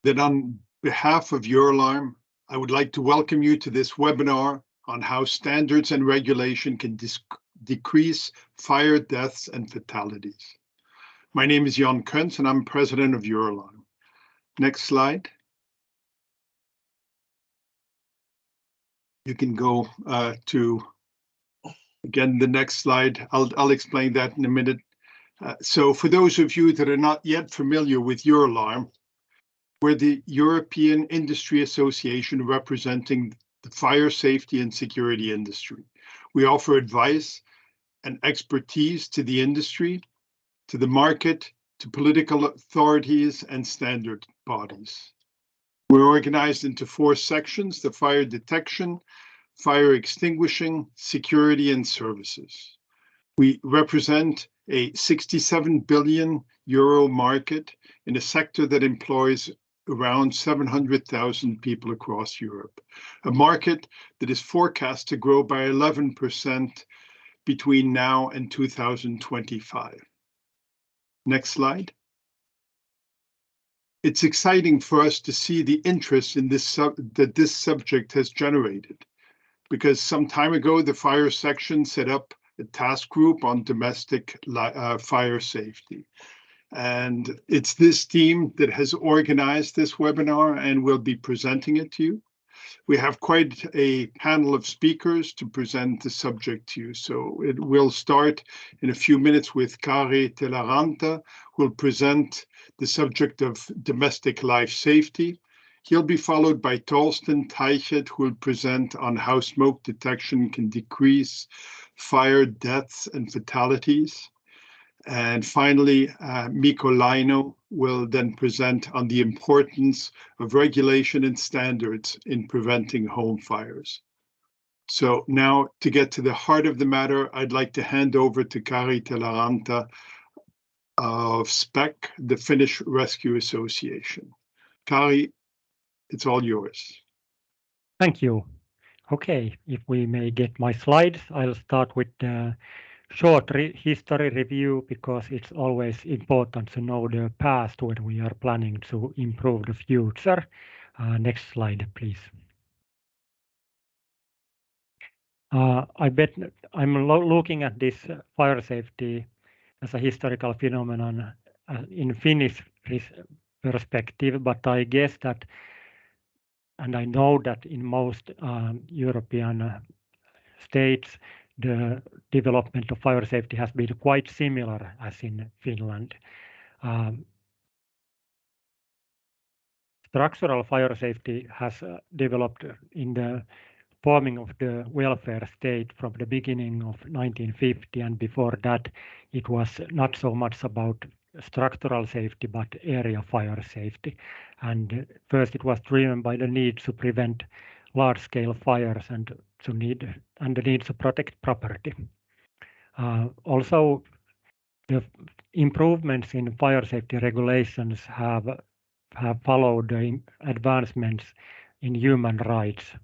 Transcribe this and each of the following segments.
that on behalf of Euralarm, I would like to welcome you to this webinar on how standards and regulation can decrease fire deaths and fatalities. My name is Jan Kuntz and I'm president of Euralarm. Next slide. You can go to, again, the next slide. I'll explain that in a minute. So for those of you that are not yet familiar with Euralarm, we're the European Industry Association representing the fire safety and security industry. We offer advice and expertise to the industry, to the market, to political authorities and standard bodies. We're organized into 4 sections: the fire detection, fire extinguishing, security and services. We represent a 67 billion euro market in a sector that employs around 700,000 people across Europe, a market that is forecast to grow by 11% between now and 2025. Next slide. It's exciting for us to see the interest in this that this subject has generated, because some time ago the fire section set up a task group on domestic fire safety. And it's this team that has organized this webinar and will be presenting it to you. We have quite a panel of speakers to present the subject to you. So it will start in a few minutes with Kari Telaranta, who will present the subject of domestic life safety. He'll be followed by Thorsten Teichert, who will present on how smoke detection can decrease fire deaths and fatalities. And finally, Mikko Leino will then present on the importance of regulation and standards in preventing home fires. So now, to get to the heart of the matter, I'd like to hand over to Kari Telaranta of SPEK, the Finnish Rescue Association. Kari, it's all yours. Thank you. Okay, if we may get my slides, I'll start with the short history review, because it's always important to know the past when we are planning to improve the future. Next slide, please. I bet I'm looking at this fire safety as a historical phenomenon in Finnish perspective, but I guess that, and I know that in most European states, the development of fire safety has been quite similar as in Finland. Structural fire safety has developed in the forming of the welfare state from the beginning of 1950, and before that it was not so much about structural safety but area fire safety. And first it was driven by the need to prevent large-scale fires and the need to protect property. Also, the improvements in fire safety regulations have followed the advancements in human rights.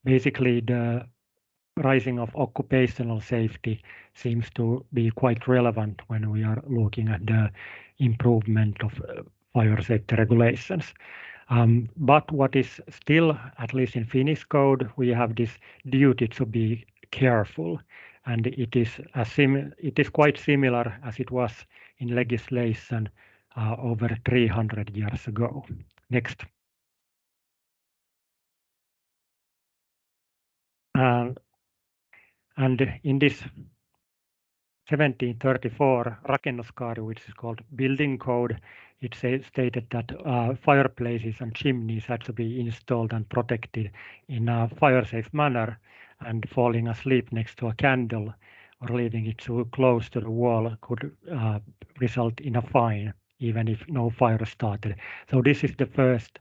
Basically, the rising of occupational safety seems to be quite relevant when we are looking at the improvement of fire safety regulations. But what is still, at least in Finnish code, we have this duty to be careful, and it is quite similar as it was in legislation over 300 years ago. Next. And in this 1734 Rakennuskaari, which is called building code, it stated that fireplaces and chimneys had to be installed and protected in a fire-safe manner, and falling asleep next to a candle or leaving it too close to the wall could result in a fine, even if no fire started. So this is the first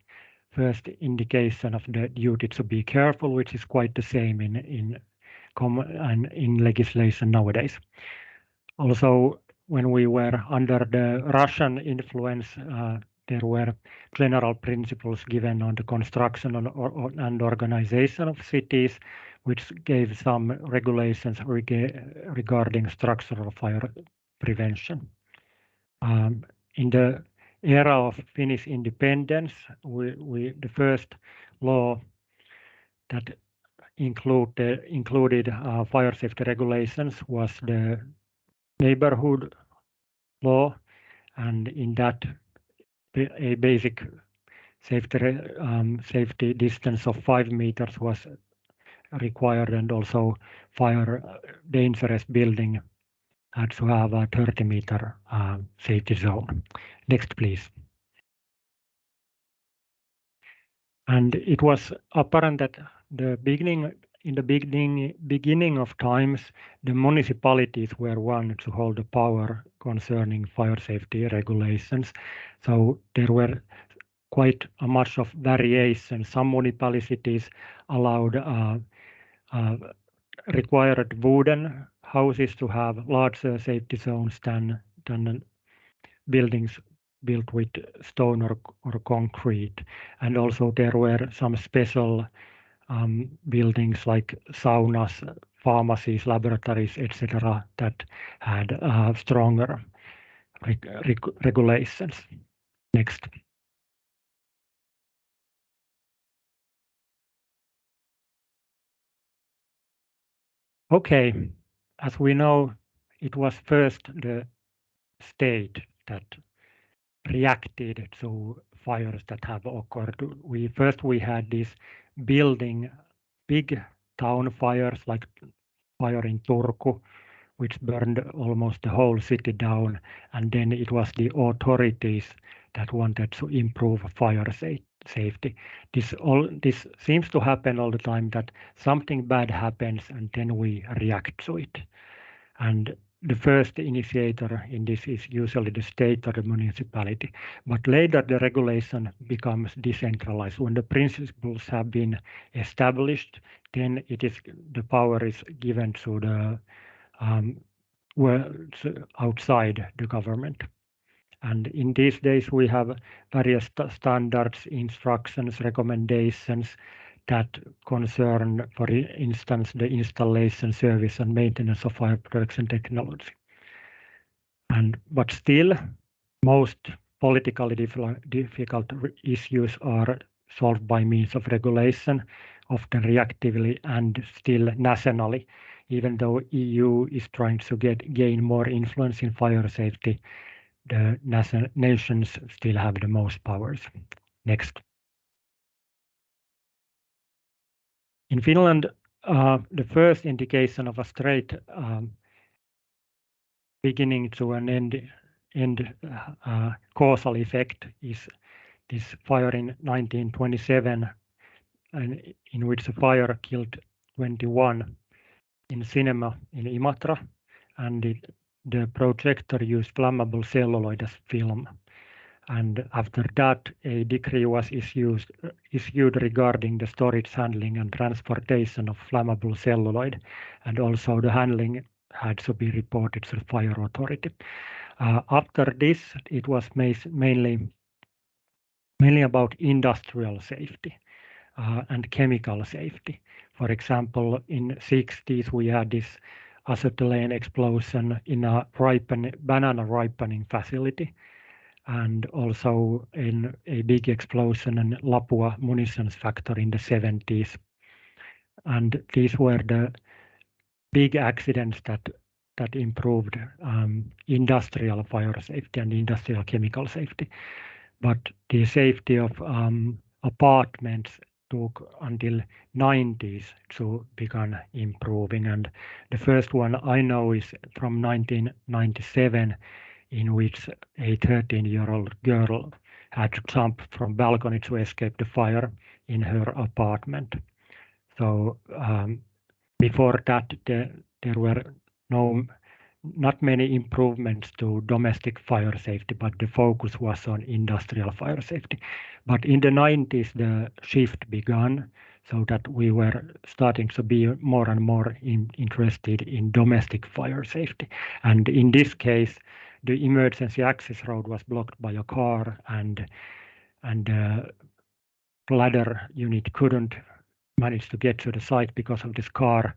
indication of the duty to be careful, which is quite the same in legislation nowadays. Also, when we were under the Russian influence, there were general principles given on the construction and organization of cities, which gave some regulations regarding structural fire prevention. In the era of Finnish independence, the first law that included fire safety regulations was the neighborhood law, and in that a basic safety distance of 5 meters was required, and also fire dangerous building had to have a 30-meter safety zone. Next, please. And it was apparent that in the beginning of times, the municipalities were one to hold the power concerning fire safety regulations. So there were quite a much of variation. Some municipalities allowed required wooden houses to have larger safety zones than buildings built with stone or concrete. And also there were some special buildings like saunas, pharmacies, laboratories, etc., that had stronger regulations. Next. Okay, as we know, it was first the state that reacted to fires that have occurred. We had these big town fires, like fire in Turku, which burned almost the whole city down, and then it was the authorities that wanted to improve fire safety. This seems to happen all the time, that something bad happens and then we react to it. And the first initiator in this is usually the state or the municipality, but later the regulation becomes decentralized. When the principles have been established, then the power is given to the outside the government. And in these days we have various standards, instructions, recommendations that concern, for instance, the installation, service and maintenance of fire protection technology. But still, most politically difficult issues are solved by means of regulation, often reactively and still nationally. Even though EU is trying to gain more influence in fire safety, the nations still have the most powers. Next. In Finland, the first indication of a straight beginning to an end causal effect is this fire in 1927, and in which the fire killed 21 in cinema in Imatra, and the projector used flammable celluloid as film. And after that, a decree was issued regarding the storage, handling and transportation of flammable celluloid, and also the handling had to be reported to the fire authority. After this, it was mainly about industrial safety and chemical safety. For example, in the 60s, we had this acetylene explosion in a banana ripening facility, and also in a big explosion in Lapua munitions factory in the 70s. And these were the big accidents that improved industrial fire safety and industrial chemical safety. But the safety of apartments took until 90s to begin improving. And the first one I know is from 1997, in which a 13-year-old girl had to jump from balcony to escape the fire in her apartment. So before that, there were not many improvements to domestic fire safety, but the focus was on industrial fire safety. But in the 90s, the shift began, so that we were starting to be more and more interested in domestic fire safety. And in this case, the emergency access road was blocked by a car, and the ladder unit couldn't manage to get to the site because of this car,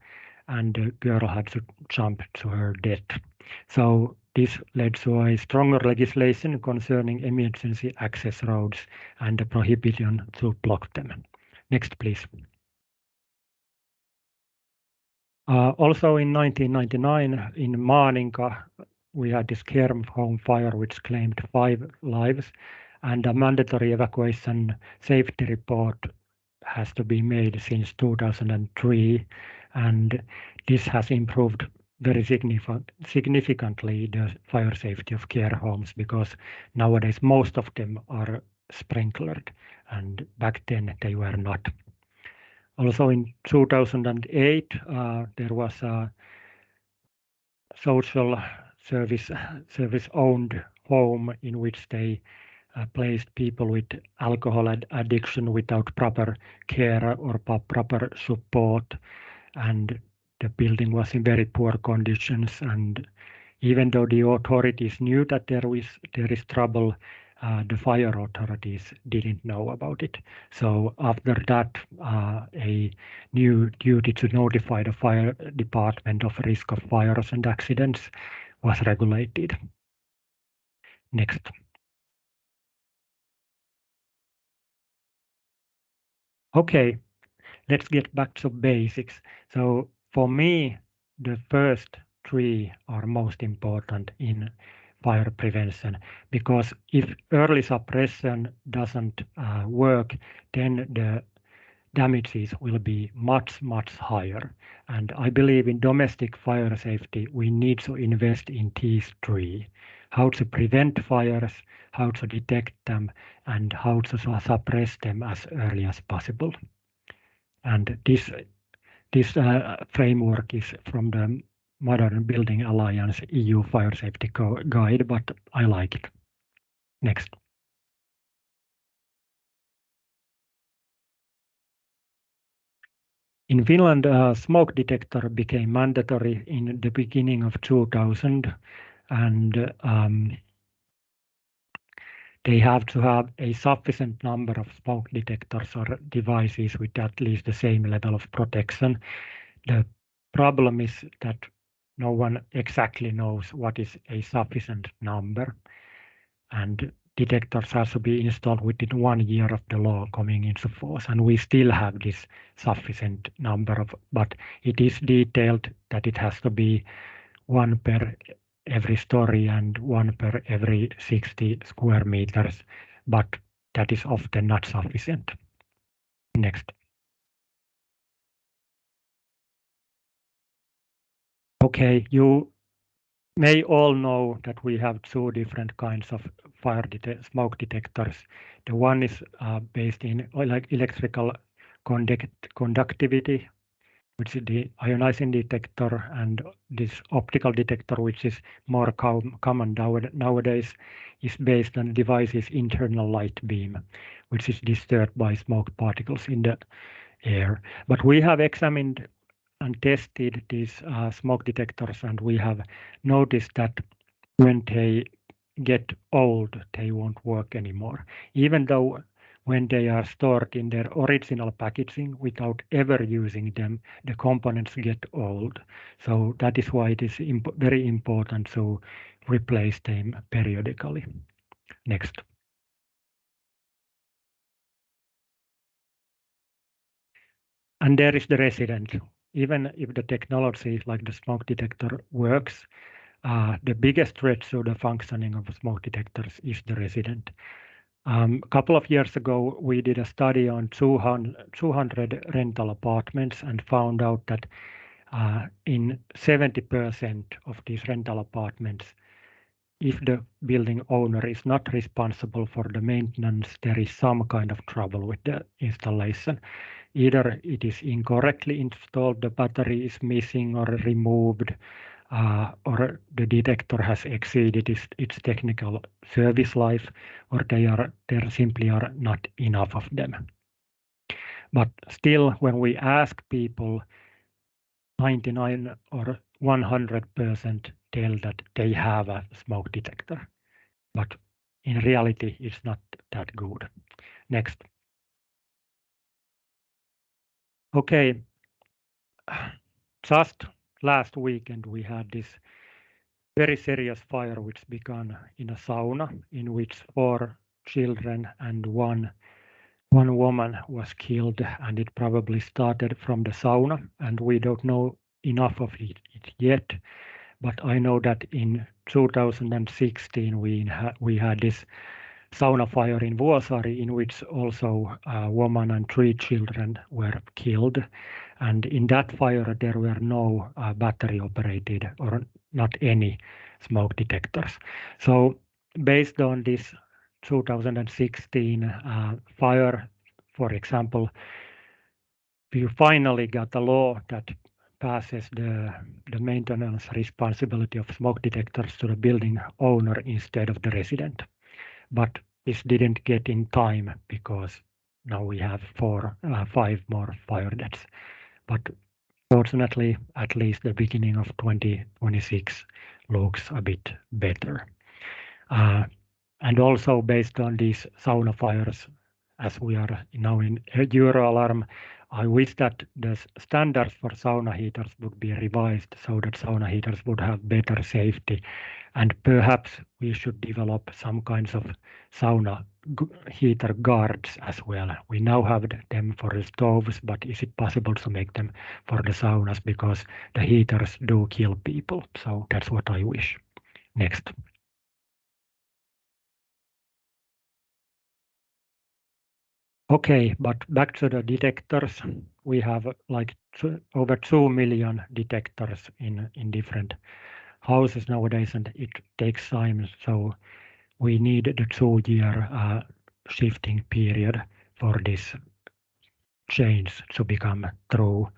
and the girl had to jump to her death. So this led to a stronger legislation concerning emergency access roads and the prohibition to block them. Next, please. Also in 1999, in Maaninka, we had this care home fire which claimed 5 lives, and a mandatory evacuation safety report has to be made since 2003, and this has improved very significantly the fire safety of care homes, because nowadays most of them are sprinklered, and back then they were not. Also in 2008, there was a social service owned home in which they placed people with alcohol addiction without proper care or proper support, and the building was in very poor conditions. And even though the authorities knew that there is trouble, the fire authorities didn't know about it. So after that, a new duty to notify the fire department of risk of fires and accidents was regulated. Next. Okay, let's get back to basics. So for me, the first 3 are most important in fire prevention, because if early suppression doesn't work, then the damages will be much higher. And I believe in domestic fire safety, we need to invest in these 3: how to prevent fires, how to detect them, and how to suppress them as early as possible. And this framework is from the Modern Building Alliance EU Fire Safety Guide, but I like it. Next. In Finland, smoke detector became mandatory in the beginning of 2000, and they have to have a sufficient number of smoke detectors or devices with at least the same level of protection. The problem is that no one exactly knows what is a sufficient number, and detectors have to be installed within 1 year of the law coming into force, and we still have this sufficient number of, but it is detailed that it has to be 1 per every story and 1 per every 60 square meters, but that is often not sufficient. Next. Okay, you may all know that we have 2 different kinds of smoke detectors. The one is based in electrical conductivity, which is the ionizing detector, and this optical detector, which is more common nowadays, is based on device's internal light beam, which is disturbed by smoke particles in the air. But we have examined and tested these smoke detectors, and we have noticed that when they get old, they won't work anymore, even though when they are stored in their original packaging without ever using them, the components get old. So that is why it is very important to replace them periodically. Next. And there is the resident. Even if the technology like the smoke detector works, the biggest threat to the functioning of smoke detectors is the resident. A couple of years ago, we did a study on 200 rental apartments and found out that in 70% of these rental apartments, if the building owner is not responsible for the maintenance, there is some kind of trouble with the installation. Either it is incorrectly installed, the battery is missing or removed, or the detector has exceeded its technical service life, or there simply are not enough of them. But still, when we ask people, 99 or 100% tell that they have a smoke detector, but in reality, it's not that good. Next. Okay, just last weekend we had this very serious fire which began in a sauna in which 4 children and one woman was killed, and it probably started from the sauna, and we don't know enough of it yet. But I know that in 2016 we had this sauna fire in Vuosaari in which also a woman and 3 children were killed. And in that fire there were no battery operated or not any smoke detectors. So based on this 2016 fire, for example, we finally got a law that passes the maintenance responsibility of smoke detectors to the building owner instead of the resident. But this didn't get in time because now we have 5 more fire deaths. But fortunately, at least the beginning of 2026 looks a bit better. And also based on these sauna fires, as we are now in Euralarm, I wish that the standards for sauna heaters would be revised so that sauna heaters would have better safety. And perhaps we should develop some kinds of sauna heater guards as well. We now have them for the stoves, but is it possible to make them for the saunas, because the heaters do kill people? So that's what I wish. Next. Okay, but back to the detectors. We have like over 2 million detectors in different houses nowadays, and it takes time. So we need the 2-year shifting period for this change to become true.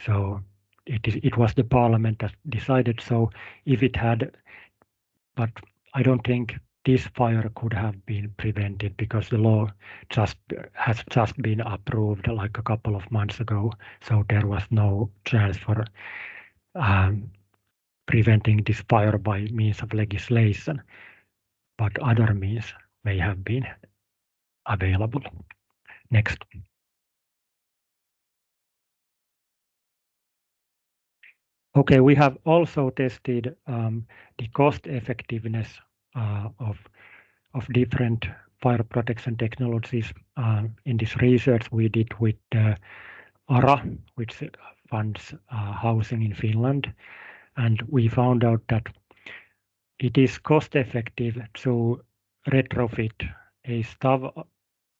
So it was the parliament that decided so. If it had, but I don't think this fire could have been prevented because the law has just been approved like a couple of months ago. So there was no chance for preventing this fire by means of legislation, but other means may have been available. Next. Okay, we have also tested the cost effectiveness of different fire protection technologies. In this research we did with ARA, which funds housing in Finland, and we found out that it is cost effective to retrofit a stove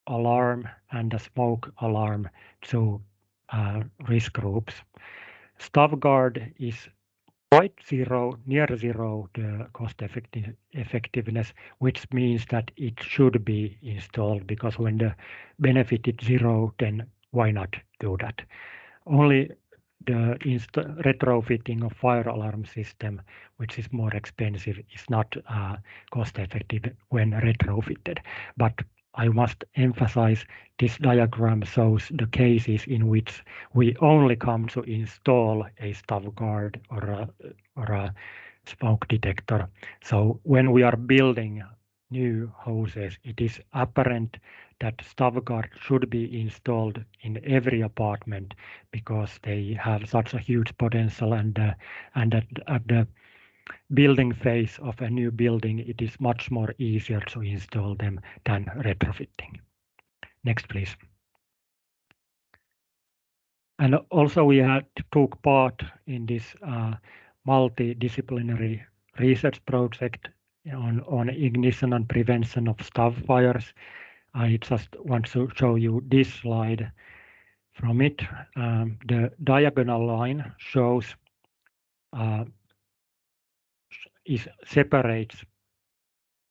alarm and a smoke alarm to risk groups. Stove guard is quite zero, near zero, the cost effectiveness, which means that it should be installed, because when the benefit is zero, then why not do that? Only the retrofitting of fire alarm system, which is more expensive, is not cost effective when retrofitted. But I must emphasize this diagram shows the cases in which we only come to install a stove guard or a smoke detector. So when we are building new houses, it is apparent that stove guard should be installed in every apartment because they have such a huge potential, and at the building phase of a new building, it is much more easier to install them than retrofitting. Next, please. And also we took part in this multidisciplinary research project on ignition and prevention of stove fires. I just want to show you this slide from it. The diagonal line shows separates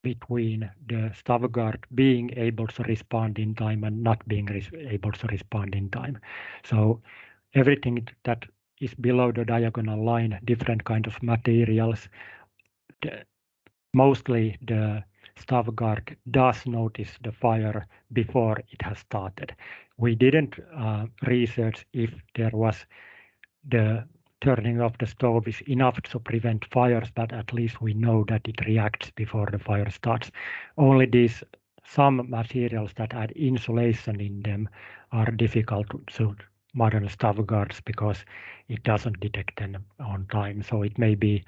between the stove guard being able to respond in time and not being able to respond in time. So everything that is below the diagonal line, different kind of materials, mostly the stove guard does notice the fire before it has started. We didn't research if there was the turning off the stove is enough to prevent fires, but at least we know that it reacts before the fire starts. Only these some materials that add insulation in them are difficult to modern stove guards because it doesn't detect them on time. So it may be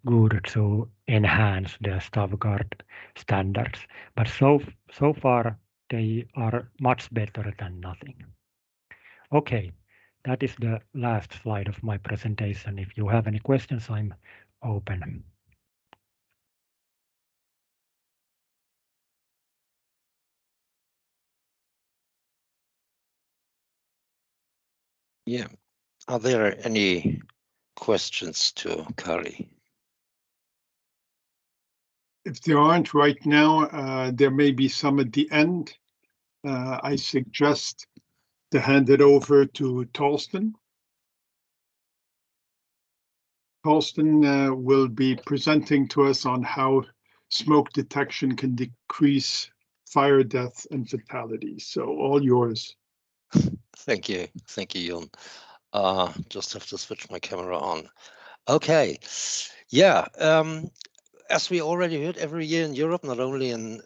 good to enhance the Stavgard standards. But so far they are much better than nothing. Okay, that is the last slide of my presentation. If you have any questions, I'm open. Yeah. Are there any questions to Kari? If there aren't right now, there may be some at the end. I suggest to hand it over to Thorsten. Thorsten will be presenting to us on how smoke detection can decrease fire death and fatalities. So all yours. Thank you, Jon. Just have to switch my camera on. Okay, yeah. As we already heard, every year in Europe, not only in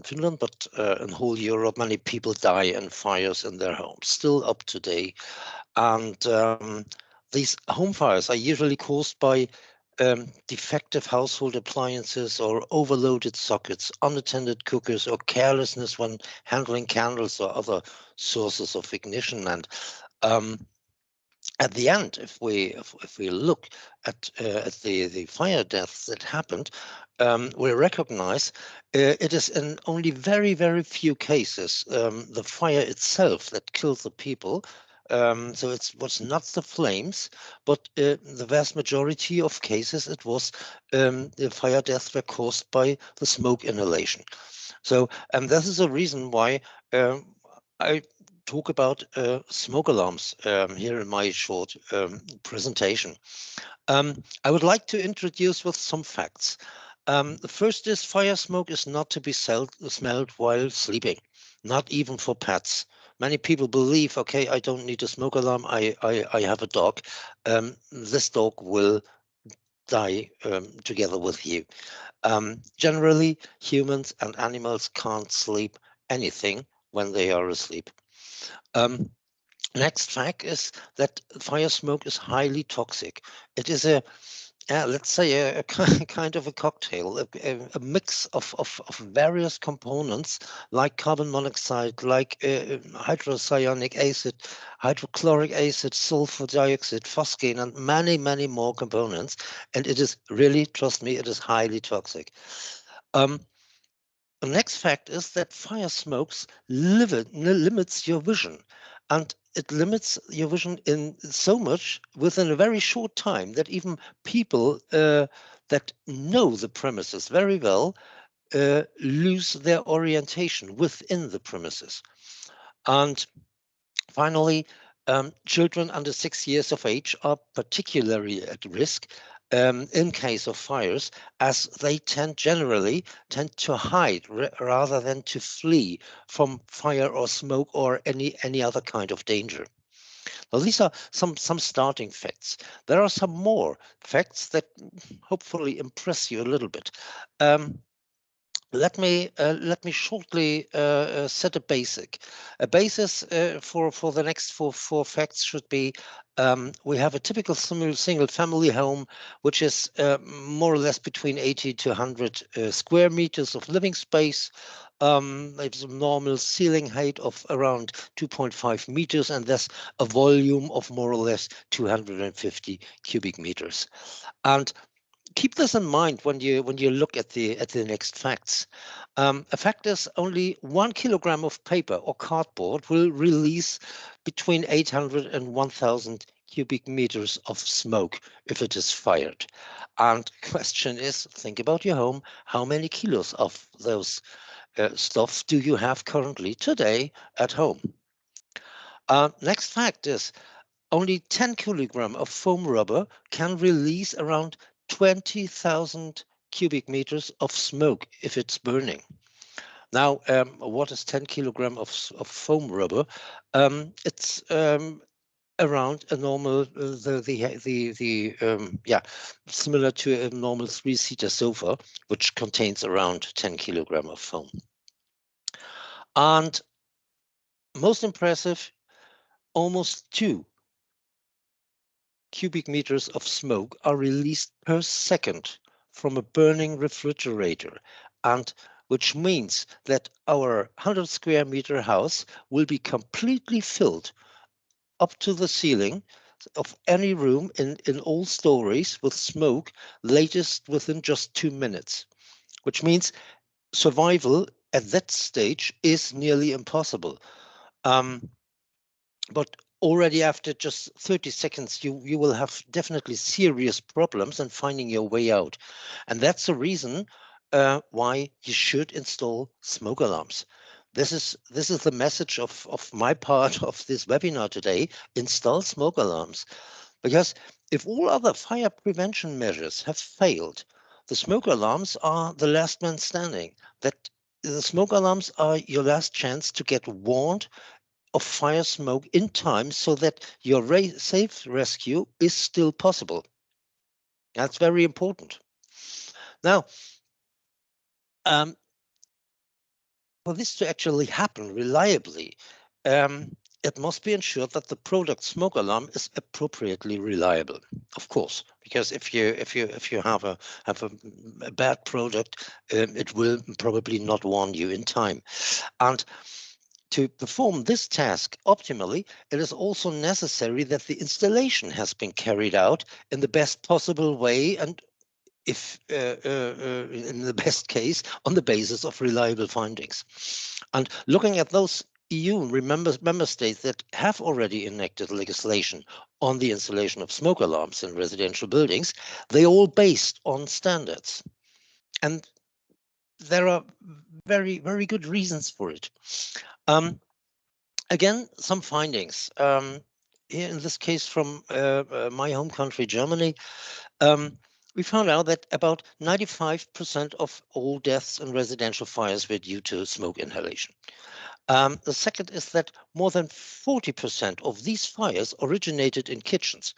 Finland, but in whole Europe, many people die in fires in their homes, still up to date. And these home fires are usually caused by defective household appliances or overloaded sockets, unattended cookers, or carelessness when handling candles or other sources of ignition. And at the end, if we look at the fire deaths that happened, we recognize it is in only very few cases the fire itself that killed the people. So it was not the flames, but the vast majority of cases it was the fire deaths were caused by the smoke inhalation. So, and this is a reason why I talk about smoke alarms here in my short presentation. I would like to introduce with some facts. The first is fire smoke is not to be smelled while sleeping, not even for pets. Many people believe, okay, I don't need a smoke alarm. I have a dog. This dog will die together with you. Generally, humans and animals can't sleep anything when they are asleep. Next fact is that fire smoke is highly toxic. It is let's say a kind of a cocktail, a mix of various components like carbon monoxide, like hydrocyanic acid, hydrochloric acid, sulfur dioxide, phosgene, and many more components. And it is really, trust me, it is highly toxic. The next fact is that fire smokes limits your vision, and it limits your vision in so much within a very short time that even people that know the premises very well lose their orientation within the premises. And finally, children under 6 years of age are particularly at risk in case of fires, as they generally tend to hide rather than to flee from fire or smoke or any other kind of danger. Now, these are some starting facts. There are some more facts that hopefully impress you a little bit. Let me shortly set a basic. A basis for the next four facts should be we have a typical single family home, which is more or less between 80 to 100 square meters of living space. It's a normal ceiling height of around 2.5 meters, and there's a volume of more or less 250 cubic meters. And keep this in mind when you look at the next facts. A fact is only 1 kilogram of paper or cardboard will release between 800 and 1,000 cubic meters of smoke if it is fired. And question is, think about your home. How many kilos of those stuff do you have currently today at home? Next fact is only 10 kilogram of foam rubber can release around 20,000 cubic meters of smoke if it's burning. Now, what is 10 kilogram of foam rubber? It's around a normal, similar to a normal 3-seater sofa, which contains around 10 kilogram of foam. And most impressive, almost 2 cubic meters of smoke are released per second from a burning refrigerator, and which means that our 100 square meter house will be completely filled up to the ceiling of any room in all stories with smoke, latest within just 2 minutes, which means survival at that stage is nearly impossible. But already after just 30 seconds, you will have definitely serious problems in finding your way out. And that's the reason why you should install smoke alarms. This is the message of my part of this webinar today. Install smoke alarms. Because if all other fire prevention measures have failed, the smoke alarms are the last man standing. That the smoke alarms are your last chance to get warned of fire smoke in time so that your safe rescue is still possible. That's very important. Now, for this to actually happen reliably, it must be ensured that the product smoke alarm is appropriately reliable. Of course, because if you have a bad product, it will probably not warn you in time. And to perform this task optimally, it is also necessary that the installation has been carried out in the best possible way, and if in the best case, on the basis of reliable findings. And looking at those EU member states that have already enacted legislation on the installation of smoke alarms in residential buildings, they all based on standards. And there are very, very good reasons for it. Again, some findings. Here in this case from my home country, Germany, we found out that about 95% of all deaths in residential fires were due to smoke inhalation. The second is that more than 40% of these fires originated in kitchens,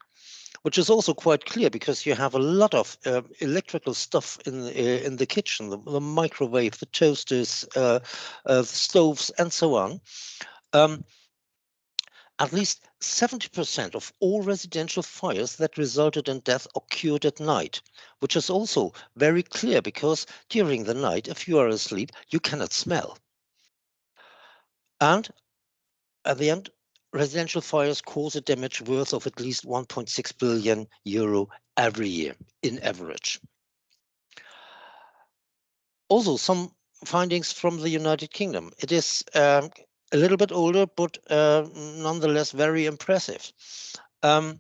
which is also quite clear because you have a lot of electrical stuff in the kitchen, the microwave, the toasters, the stoves, and so on. At least 70% of all residential fires that resulted in death occurred at night, which is also very clear because during the night, if you are asleep, you cannot smell. And at the end, residential fires cause a damage worth of at least 1.6 billion euro every year in average. Also, some findings from the United Kingdom. It is a little bit older, but nonetheless very impressive. There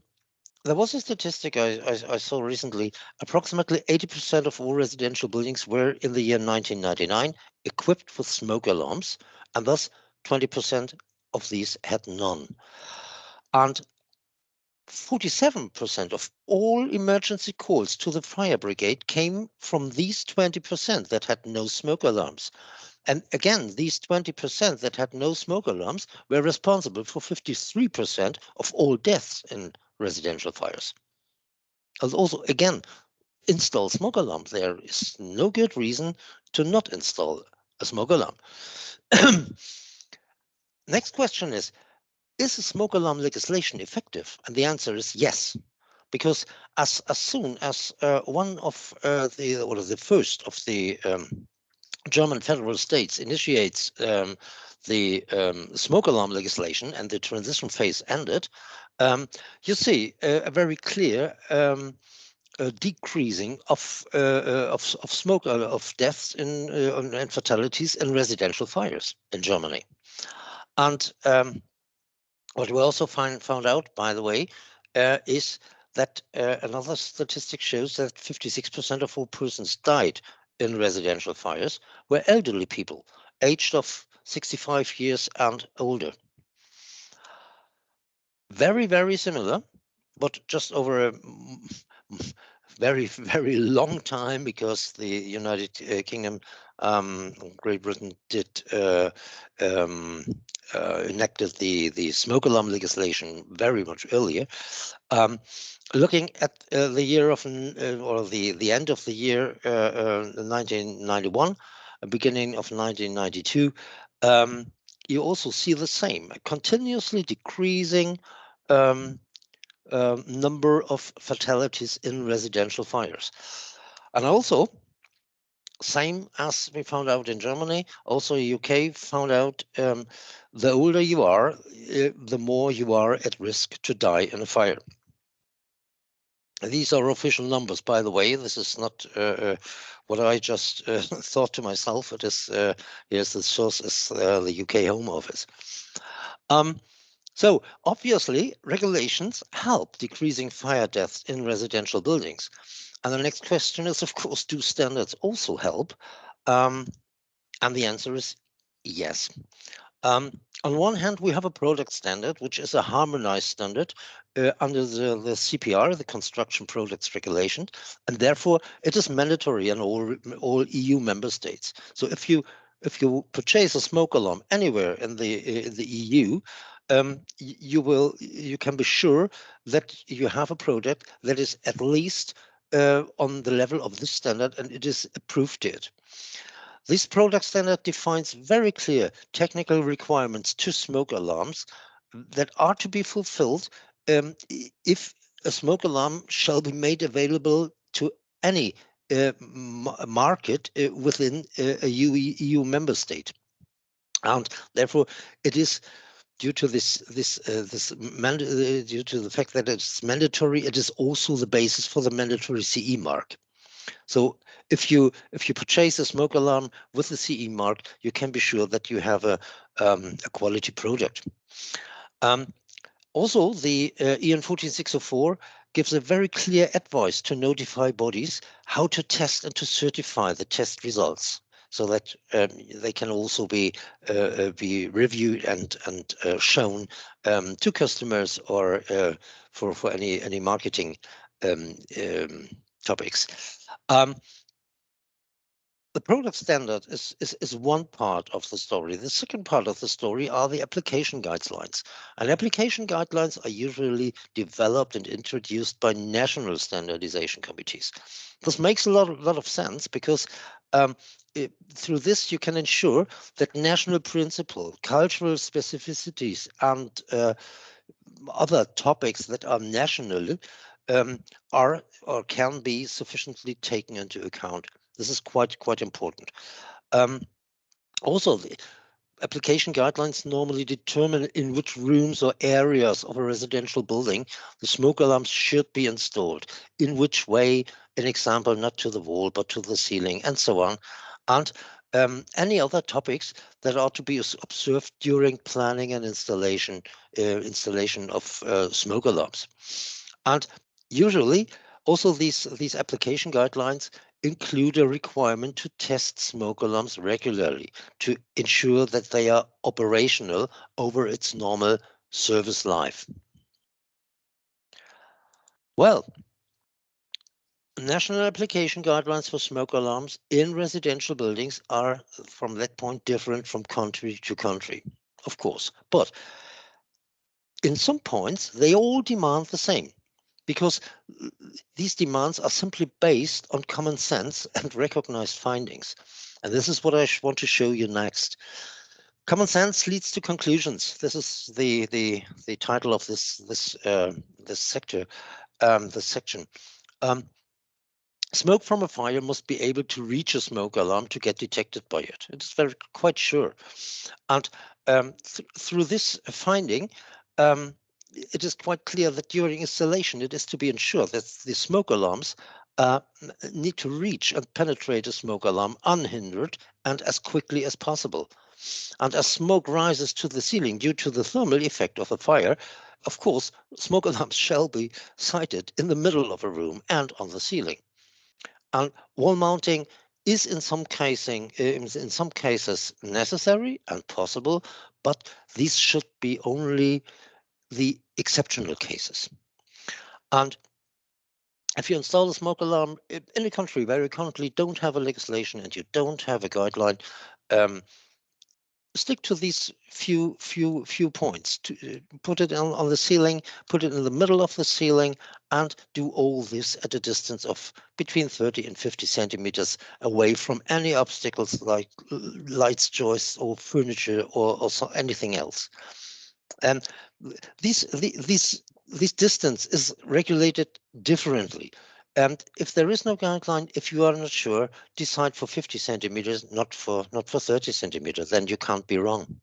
was a statistic I saw recently. Approximately 80% of all residential buildings were in the year 1999 equipped with smoke alarms, and thus 20% of these had none. And 47% of all emergency calls to the fire brigade came from these 20% that had no smoke alarms. And again, these 20% that had no smoke alarms were responsible for 53% of all deaths in residential fires. And also, again, install smoke alarms. There is no good reason to not install a smoke alarm. Next question is the smoke alarm legislation effective? And the answer is yes, because as soon as one of the first of the German federal states initiates the smoke alarm legislation and the transition phase ended, you see a very clear decreasing of smoke of deaths and fatalities in residential fires in Germany. And what we also found out, by the way, is that another statistic shows that 56% of all persons died in residential fires were elderly people, aged of 65 years and older. Very, very similar, but just over a very, very long time, because the United Kingdom, Great Britain did enacted the smoke alarm legislation very much earlier. Looking at the year of or the end of the year 1991, beginning of 1992, you also see the same, a continuously decreasing number of fatalities in residential fires. And also, same as we found out in Germany, also UK found out the older you are, the more you are at risk to die in a fire. These are official numbers, by the way. This is not what I just thought to myself. It is, yes, the source is the UK Home Office. So obviously, regulations help decreasing fire deaths in residential buildings. And the next question is, of course, do standards also help? And the answer is yes. On one hand, we have a product standard, which is a harmonized standard under the CPR, the Construction Products Regulation, and therefore it is mandatory in all EU member states. So if you purchase a smoke alarm anywhere in the EU, you can be sure that you have a product that is at least on the level of this standard, and it is approved it. This product standard defines very clear technical requirements to smoke alarms that are to be fulfilled if a smoke alarm shall be made available to any market within a EU member state. And therefore, it is due to due to the fact that it's mandatory, it is also the basis for the mandatory CE mark. So if you purchase a smoke alarm with the CE mark, you can be sure that you have a quality product. Also, the EN 14604 gives a very clear advice to notify bodies how to test and to certify the test results, so that they can also be reviewed and shown to customers or for any marketing topics. The product standard is one part of the story. The second part of the story are the application guidelines. And application guidelines are usually developed and introduced by national standardization committees. This makes a lot of sense because through this you can ensure that national principle, cultural specificities, and other topics that are national are or can be sufficiently taken into account. This is quite important. Also, the application guidelines normally determine in which rooms or areas of a residential building the smoke alarms should be installed, in which way, an example, not to the wall, but to the ceiling, and so on. And any other topics that are to be observed during planning and installation of smoke alarms. And usually, also these application guidelines include a requirement to test smoke alarms regularly to ensure that they are operational over its normal service life. Well, national application guidelines for smoke alarms in residential buildings are, from that point, different from country to country, of course. But in some points, they all demand the same, because these demands are simply based on common sense and recognized findings. And this is what I want to show you next. Common sense leads to conclusions. This is the title of this section. Smoke from a fire must be able to reach a smoke alarm to get detected by it. It is quite sure. And through this finding, it is quite clear that during installation, it is to be ensured that the smoke alarms need to reach and penetrate a smoke alarm unhindered and as quickly as possible. And as smoke rises to the ceiling due to the thermal effect of a fire, of course, smoke alarms shall be sited in the middle of a room and on the ceiling. And wall mounting is in some cases necessary and possible, but these should be only the exceptional cases. And if you install a smoke alarm in a country where you currently don't have a legislation and you don't have a guideline, stick to these few points. To put it on the ceiling, put it in the middle of the ceiling, and do all this at a distance of between 30 and 50 centimeters away from any obstacles like lights, joists, or furniture, or anything else. And these this distance is regulated differently. And if there is no guideline, if you are not sure, decide for 50 centimeters, not for 30 centimeters, then you can't be wrong.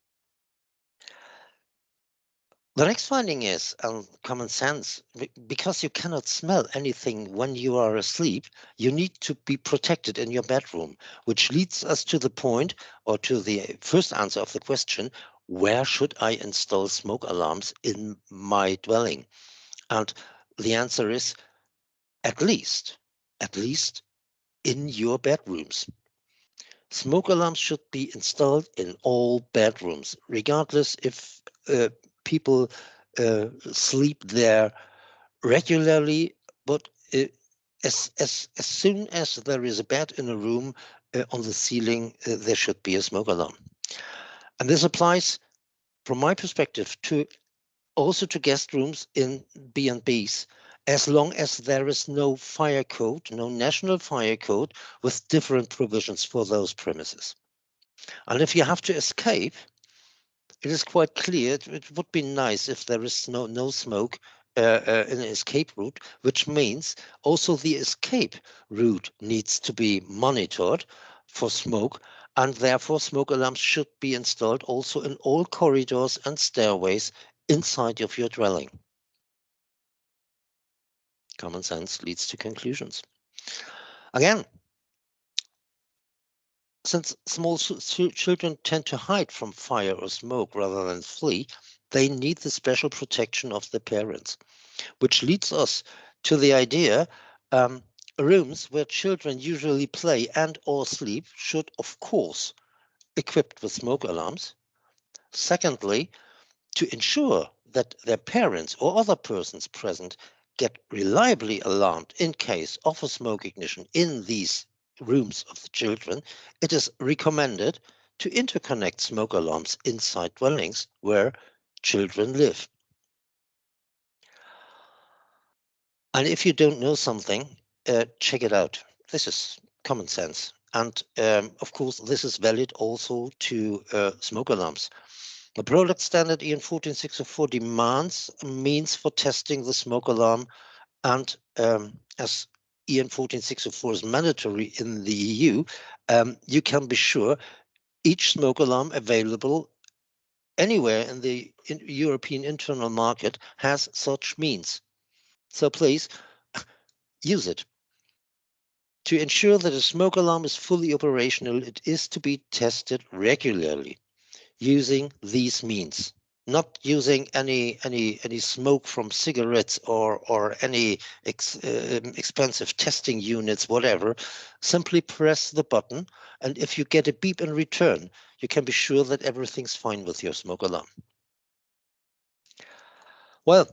The next finding is common sense. Because you cannot smell anything when you are asleep, you need to be protected in your bedroom, which leads us to the point, or to the first answer of the question, where should I install smoke alarms in my dwelling? And the answer is at least in your bedrooms. Smoke alarms should be installed in all bedrooms, regardless if people sleep there regularly, but as soon as there is a bed in a room, on the ceiling, there should be a smoke alarm. And this applies, from my perspective, also to guest rooms in B&Bs, as long as there is no fire code, no national fire code with different provisions for those premises. And if you have to escape, it is quite clear it would be nice if there is no smoke in an escape route, which means also the escape route needs to be monitored for smoke, and therefore smoke alarms should be installed also in all corridors and stairways inside of your dwelling. Common sense leads to conclusions. Again, since small children tend to hide from fire or smoke rather than flee, they need the special protection of their parents, which leads us to the idea rooms where children usually play and or sleep should, of course, equipped with smoke alarms. Secondly, to ensure that their parents or other persons present get reliably alarmed in case of a smoke ignition in these rooms of the children, it is recommended to interconnect smoke alarms inside dwellings where children live. And if you don't know something, check it out. This is common sense. And of course, this is valid also to smoke alarms. The product standard EN 14604 demands a means for testing the smoke alarm, and as EN 14604 is mandatory in the EU, you can be sure each smoke alarm available anywhere in the European internal market has such means. So please use it. To ensure that a smoke alarm is fully operational, it is to be tested regularly using these means. Not using any smoke from cigarettes or any expensive testing units, whatever. Simply press the button, and if you get a beep in return, you can be sure that everything's fine with your smoke alarm. Well,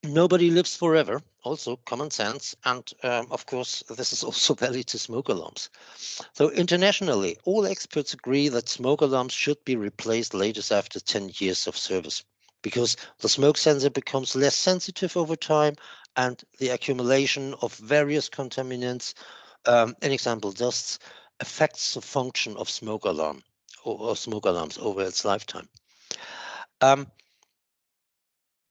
nobody lives forever, also common sense, and of course this is also valid to smoke alarms. So internationally, all experts agree that smoke alarms should be replaced latest after 10 years of service, because the smoke sensor becomes less sensitive over time, and the accumulation of various contaminants, an example dusts, affects the function of smoke alarm or smoke alarms over its lifetime.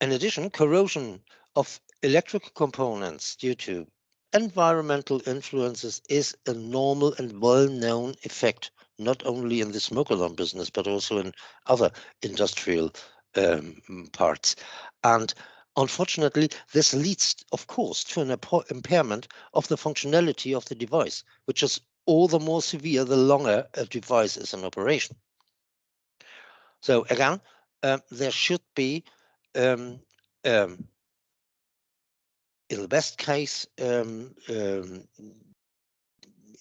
In addition, corrosion of electrical components due to environmental influences is a normal and well-known effect, not only in the smoke alarm business, but also in other industrial parts. And unfortunately, this leads, of course, to an impairment of the functionality of the device, which is all the more severe the longer a device is in operation. So again, there should be in the best case,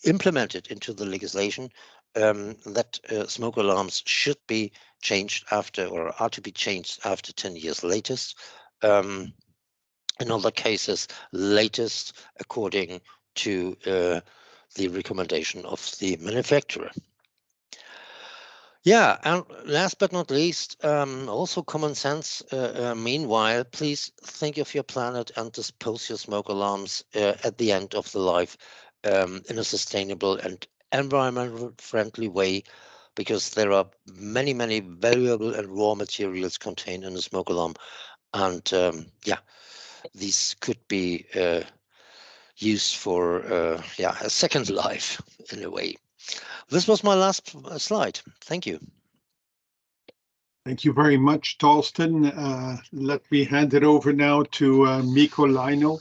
implemented into the legislation that smoke alarms should be changed after, or are to be changed after 10 years latest. In other cases, latest according to the recommendation of the manufacturer. Yeah, and last but not least, also common sense. Meanwhile, please think of your planet and dispose your smoke alarms at the end of the life in a sustainable and environmental friendly way, because there are many valuable and raw materials contained in a smoke alarm, And yeah, these could be used for a second life in a way. This was my last slide. Thank you. Thank you very much, Thorsten. Let me hand it over now to Mikko Leino.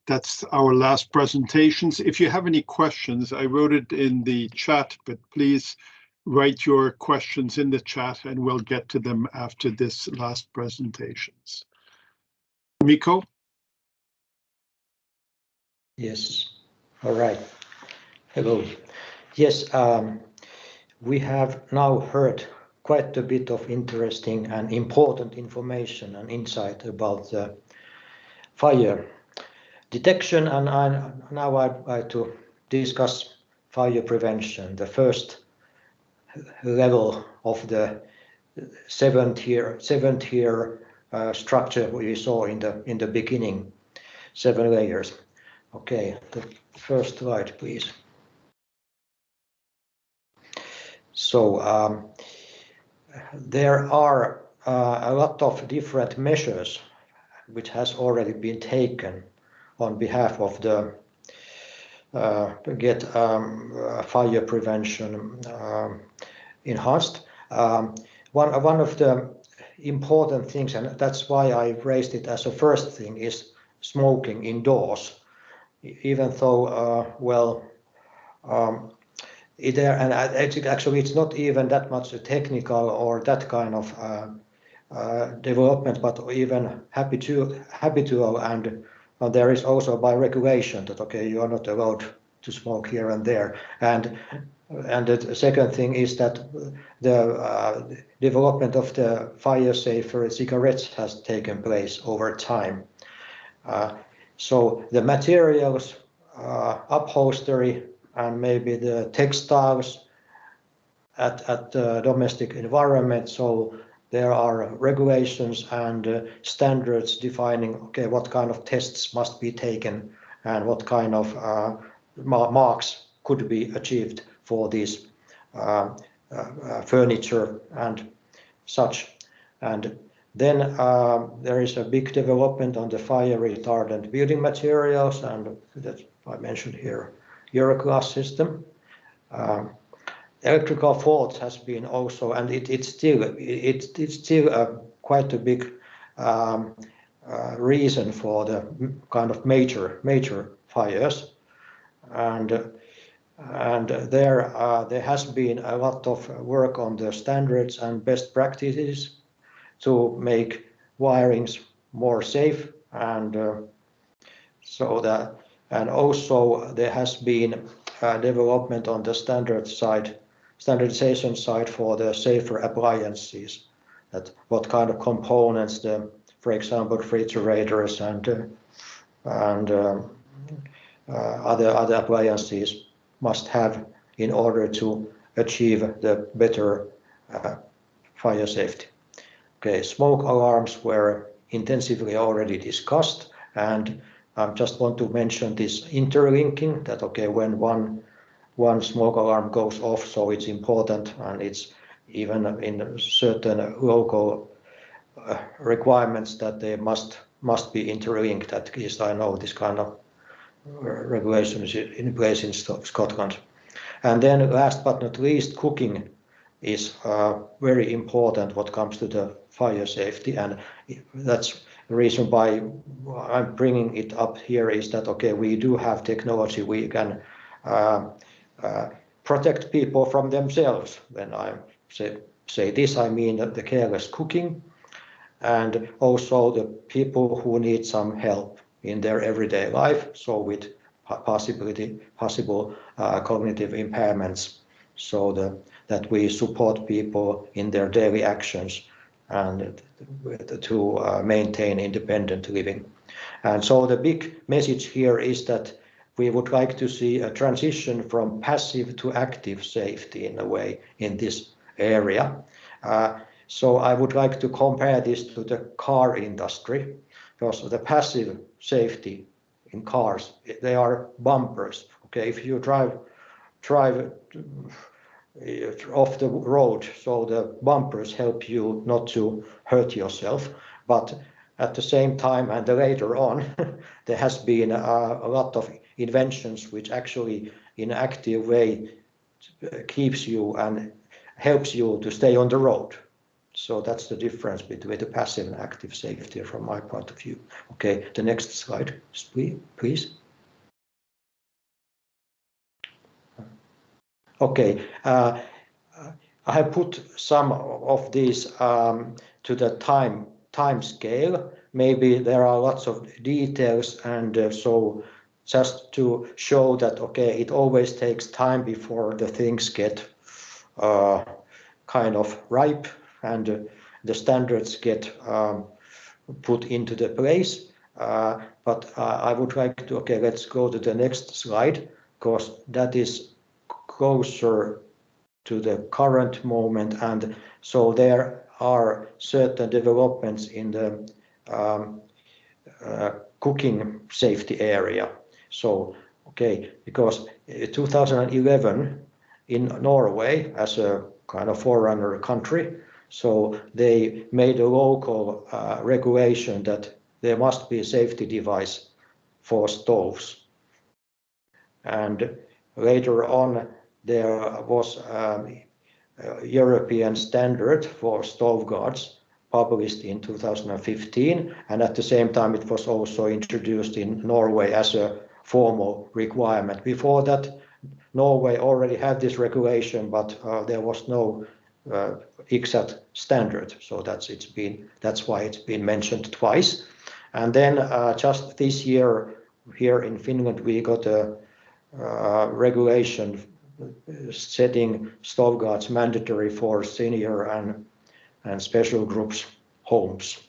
That's our last presentations. If you have any questions, I wrote it in the chat, but please write your questions in the chat and we'll get to them after this last presentations. Mikko? Yes. All right. Hello. Yes, we have now heard quite a bit of interesting and important information and insight about the fire detection, and now I'd like to discuss fire prevention, the first level of the seven-tier structure we saw in the beginning, 7 layers. Okay, the first slide, please. So there are a lot of different measures which has already been taken on behalf of the get fire prevention enhanced. One of the important things, and that's why I raised it as a first thing, is smoking indoors. Even though, actually it's not even that much a technical or that kind of development, but even habitual, and there is also by regulation that okay, you are not allowed to smoke here and there, and the second thing is that the development of the fire safer cigarettes has taken place over time. So the materials, upholstery, and maybe the textiles at the domestic environment. So there are regulations and standards defining okay, what kind of tests must be taken and what kind of marks could be achieved for this furniture and such. And then there is a big development on the fire retardant building materials, and that I mentioned here, Euralarm system. Electrical faults has been also, and it's still quite a big reason for the kind of major fires, and there has been a lot of work on the standards and best practices to make wirings more safe, and and also there has been development on the standardization side for the safer appliances, that what kind of components for example, refrigerators and other appliances must have in order to achieve the better fire safety. Okay, smoke alarms were intensively already discussed, and I just want to mention this interlinking, that okay, when one smoke alarm goes off, so it's important, and it's even in certain local requirements that they must be interlinked. At least I know this kind of regulation is in place in Scotland. And then last but not least, cooking is very important what comes to the fire safety, and that's the reason why I'm bringing it up here, is that okay, we do have technology, we can protect people from themselves. When I say this, I mean the careless cooking, and also the people who need some help in their everyday life, so with possible cognitive impairments, so that we support people in their daily actions and to maintain independent living. And so the big message here is that we would like to see a transition from passive to active safety in a way in this area. So I would like to compare this to the car industry, because the passive safety in cars, they are bumpers. Okay, if you drive off the road, so the bumpers help you not to hurt yourself. But at the same time and later on, there has been a lot of inventions which actually in an active way keeps you and helps you to stay on the road. So that's the difference between the passive and active safety from my point of view. Okay, the next slide, please. Okay, I have put some of these to the time scale. Maybe there are lots of details, and so just to show that, okay, it always takes time before the things get kind of ripe and the standards get put into the place. But I would like to, okay, let's go to the next slide, because that is closer to the current moment. And so there are certain developments in the cooking safety area. So, okay, because 2011 in Norway, as a kind of forerunner country, so they made a local regulation that there must be a safety device for stoves. And later on, there was a European standard for stove guards published in 2015, and at the same time it was also introduced in Norway as a formal requirement. Before that, Norway already had this regulation, but there was no exact standard, so that's why it's been mentioned twice. And then just this year here in Finland we got a regulation setting stove guards mandatory for senior and special groups homes.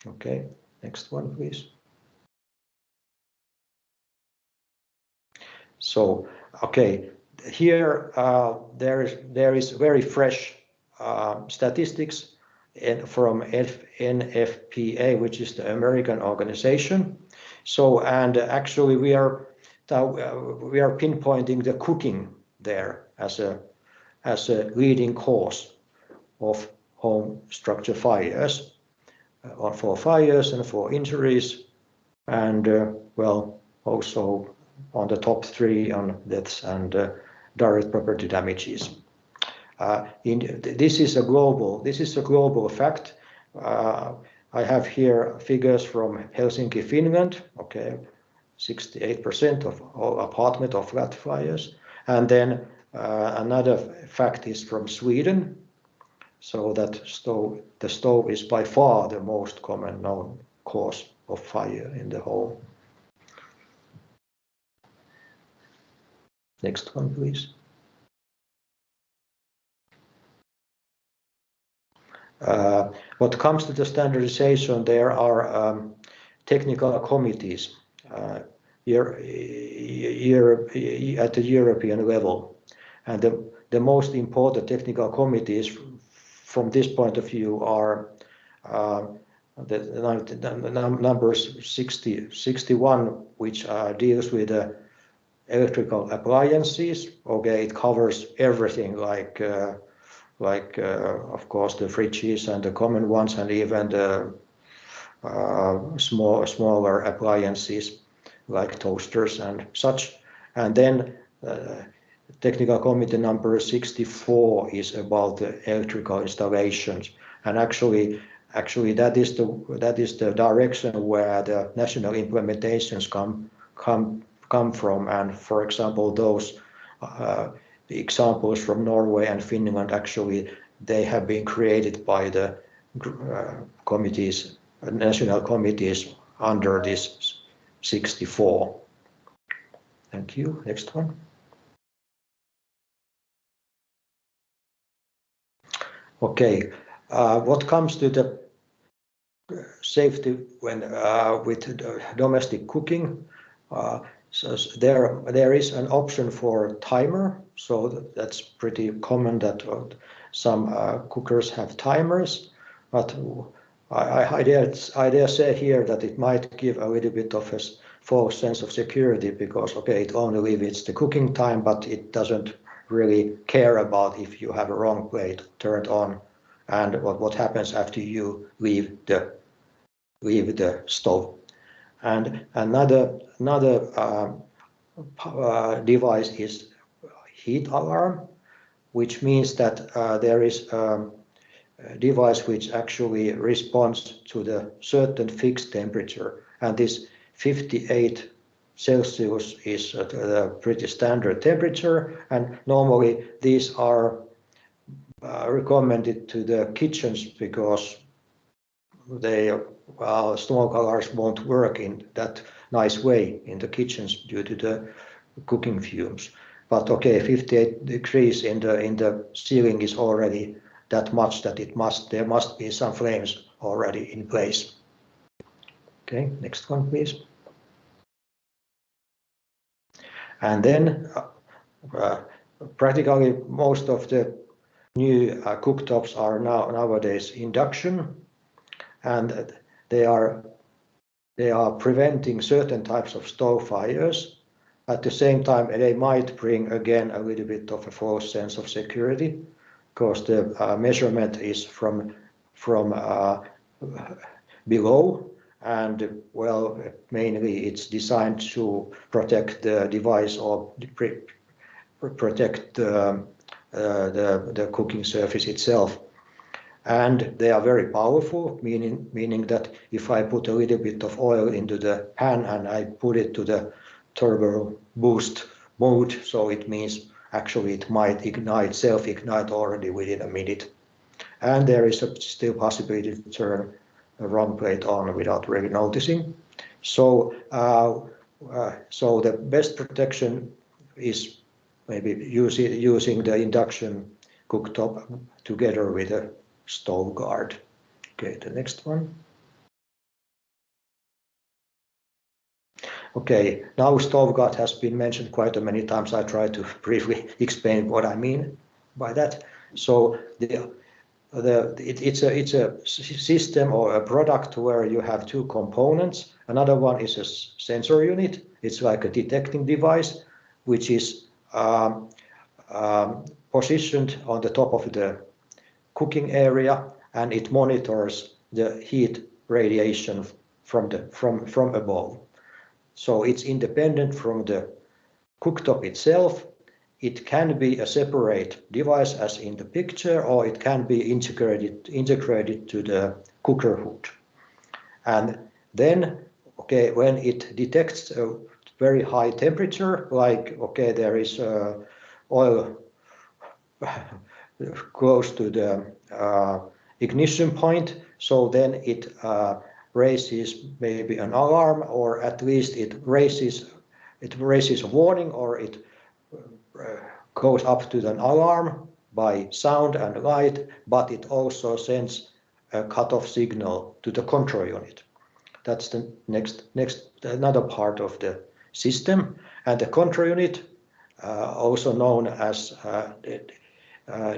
Okay, next one please. So, okay, here there is very fresh statistics from NFPA, which is the American organization. So, and actually we are pinpointing the cooking there as a leading cause of home structure fires, for fires and for injuries, and well, also on the top 3 on deaths and direct property damages. This is a global fact. I have here figures from Helsinki, Finland. Okay, 68% of all apartment or flat fires, and then another fact is from Sweden. So that the stove is by far the most common known cause of fire in the home. Next one, please. What comes to the standardization, there are technical committees at the European level, and the most important technical committees from this point of view are the numbers 61, which deals with electrical appliances. Okay, it covers everything like of course the fridges and the common ones, and even the smaller appliances like toasters and such. And then technical committee number 64 is about the electrical installations, and actually that is the direction where the national implementations come from. And for example, those the examples from Norway and Finland, actually they have been created by the committees, national committees under this 64. Thank you. Next one. Okay, what comes to the safety when with domestic cooking? So there is an option for timer, so that's pretty common that some cookers have timers, but I dare say here that it might give a little bit of a false sense of security, because okay, it only limits the cooking time, but it doesn't really care about if you have a wrong plate turned on and what happens after you leave the stove. And another device is heat alarm, which means that there is a device which actually responds to the certain fixed temperature, and this 58 Celsius is the pretty standard temperature, and normally these are recommended to the kitchens because they smoke alarms won't work in that nice way in the kitchens due to the cooking fumes. But okay, 58 degrees in the ceiling is already that much that there must be some flames already in place. Okay, next one please. And then practically most of the new cooktops are nowadays induction, and they are preventing certain types of stove fires. At the same time, they might bring again a little bit of a false sense of security, because the measurement is from below, and well, mainly it's designed to protect the device or protect the cooking surface itself. And they are very powerful, meaning that if I put a little bit of oil into the pan and I put it to the turbo boost mode, so it means actually it might self-ignite already within a minute. And there is still possibility to turn a wrong plate on without really noticing. So, so the best protection is maybe using the induction cooktop together with a stove guard. Okay, the next one. Okay, now stove guard has been mentioned quite many times. I try to briefly explain what I mean by that. So it's a system or a product where you have two components. Another one is a sensor unit. It's like a detecting device, which is positioned on the top of the cooking area, and it monitors the heat radiation from above. So it's independent from the cooktop itself. It can be a separate device as in the picture, or it can be integrated to the cooker hood. And then, okay, when it detects a very high temperature, like, okay, there is oil close to the ignition point, so then it raises maybe an alarm, or at least it raises a warning, or it goes up to an alarm by sound and light, but it also sends a cutoff signal to the control unit. That's the another part of the system. And the control unit, also known as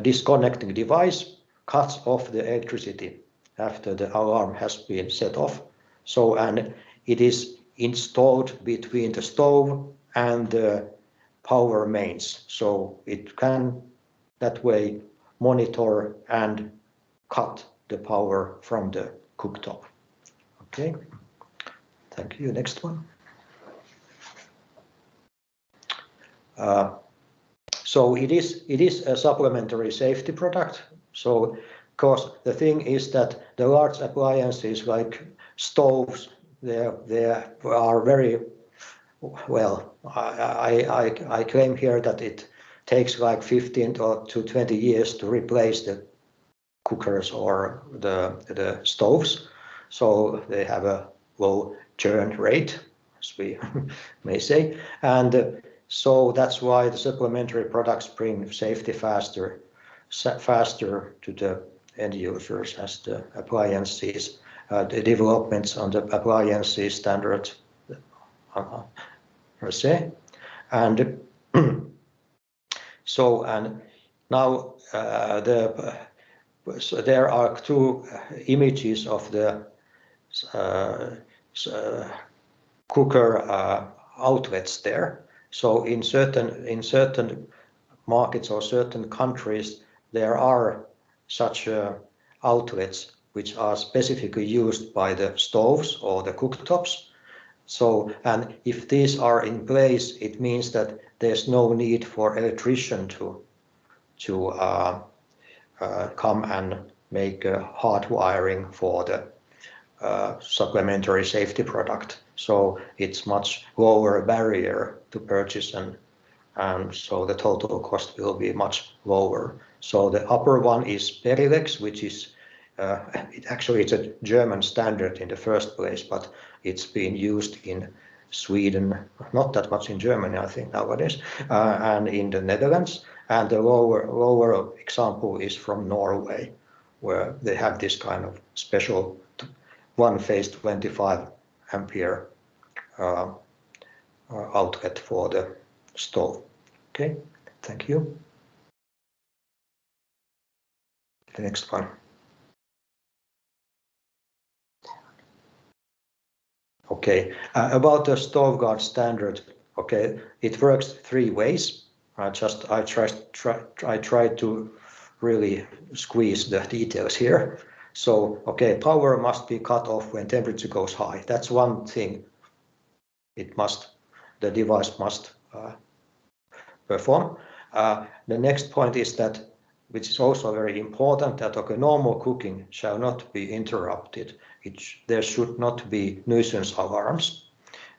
disconnecting device, cuts off the electricity after the alarm has been set off. So, and it is installed between the stove and the power mains. So it can that way monitor and cut the power from the cooktop. Okay, thank you. Next one. So it is a supplementary safety product. So, because the thing is that the large appliances like stoves, they are very well. I claim here that it takes like 15 to 20 years to replace the cookers or the stoves. So they have a low churn rate, as we may say, and so that's why the supplementary products bring safety faster to the end users as the appliances, the developments on the appliances standard per se. And so, and now so there are two images of the cooker outlets there. So in certain markets or certain countries, there are such outlets which are specifically used by the stoves or the cooktops. So, and if these are in place, it means that there's no need for electrician to come and make a hard wiring for the supplementary safety product. So it's much lower barrier to purchase, and so the total cost will be much lower. So the upper one is Perilex, which is actually it's a German standard in the first place, but it's been used in Sweden, not that much in Germany, I think nowadays, and in the Netherlands. And the lower example is from Norway, where they have this kind of special one-phase 25 ampere outlet for the stove. Okay, thank you. The next one. Okay, about the Stove Guard standard. Okay, it works 3 ways. I try to really squeeze the details here. So, okay, power must be cut off when temperature goes high. That's one thing. The device must perform. The next point is that, which is also very important, that okay, normal cooking shall not be interrupted. There should not be nuisance alarms.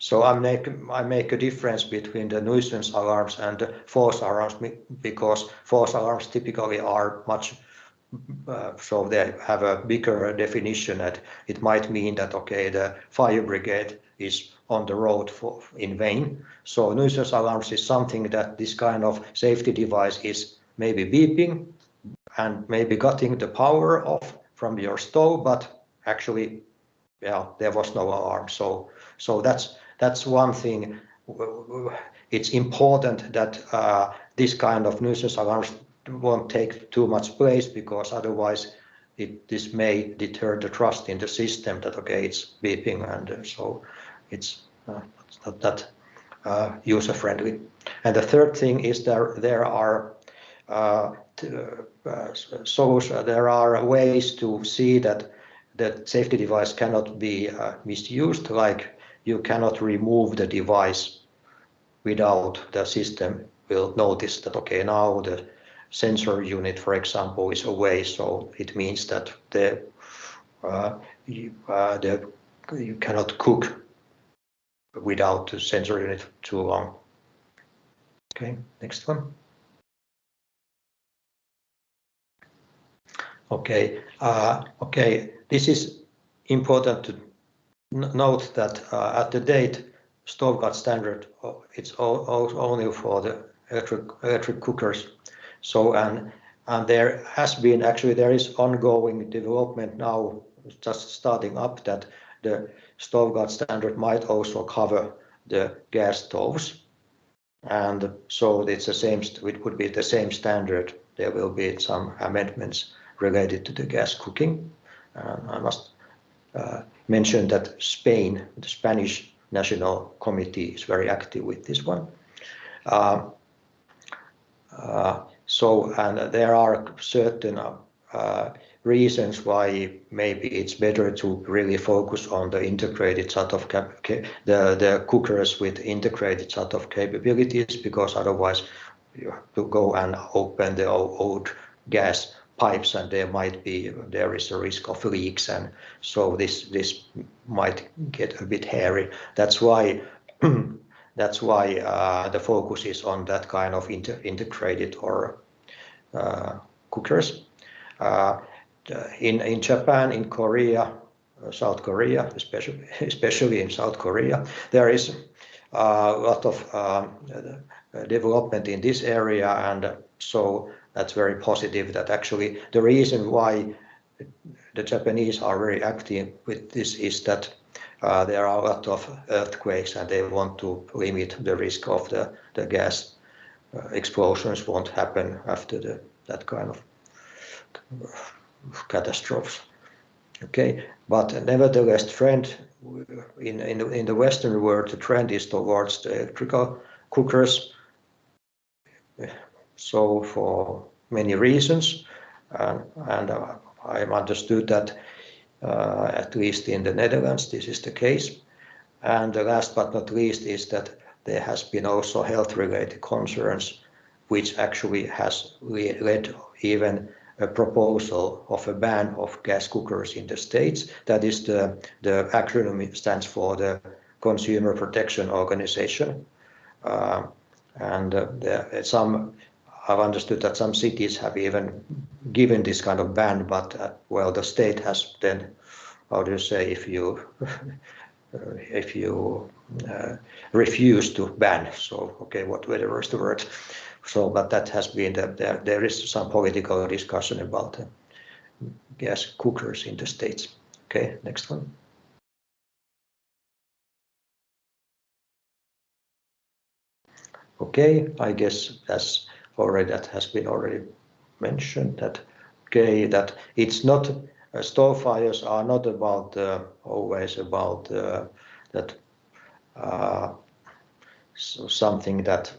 So I make a difference between the nuisance alarms and the false alarms, because false alarms typically are much so they have a bigger definition, that it might mean that okay, the fire brigade is on the road in vain. So nuisance alarms is something that this kind of safety device is maybe beeping and maybe cutting the power off from your stove, but actually, yeah, there was no alarm. So that's one thing. It's important that this kind of nuisance alarms won't take too much place, because otherwise this may deter the trust in the system that okay, it's beeping, and so it's not that user friendly. And the third thing is there are there are ways to see that the safety device cannot be misused, like you cannot remove the device without the system will notice that okay, now the sensor unit, for example, is away, so it means that you cannot cook without the sensor unit too long. Okay, next one. Okay, this is important to note that at the date Stove Guard standard, it's only for the electric cookers. So and there has been there is ongoing development now, just starting up, that the Stove Guard standard might also cover the gas stoves, and so it's the same. It would be the same standard. There will be some amendments related to the gas cooking. I must mention that Spain, the Spanish National Committee, is very active with this one. So, and there are certain reasons why maybe it's better to really focus on the integrated sort of the cookers with integrated sort of capabilities, because otherwise you have to go and open the old gas pipes, and there is a risk of leaks, and so this might get a bit hairy. That's why the focus is on that kind of integrated or cookers. In Japan, in Korea, South Korea, especially in South Korea, there is a lot of development in this area, and so that's very positive. That actually the reason why the Japanese are very active with this is that there are a lot of earthquakes, and they want to limit the risk of the gas explosions won't happen after that kind of catastrophes. Okay, but nevertheless, trend in the Western world, the trend is towards the electrical cookers. so for many reasons, and I've understood that at least in the Netherlands this is the case. And the last but not least is that there has been also health-related concerns, which actually has led even a proposal of a ban of gas cookers in the States. That is the acronym stands for the Consumer Protection Organization. I've understood that some cities have even given this kind of ban, but well, the state has then, how do you say, if you refuse to ban, so okay, whatever is the word. So, but that has been there is some political discussion about gas cookers in the States. Okay, next one. Okay, I guess that has been already mentioned that okay, that it's not stove fires are not about always about that something that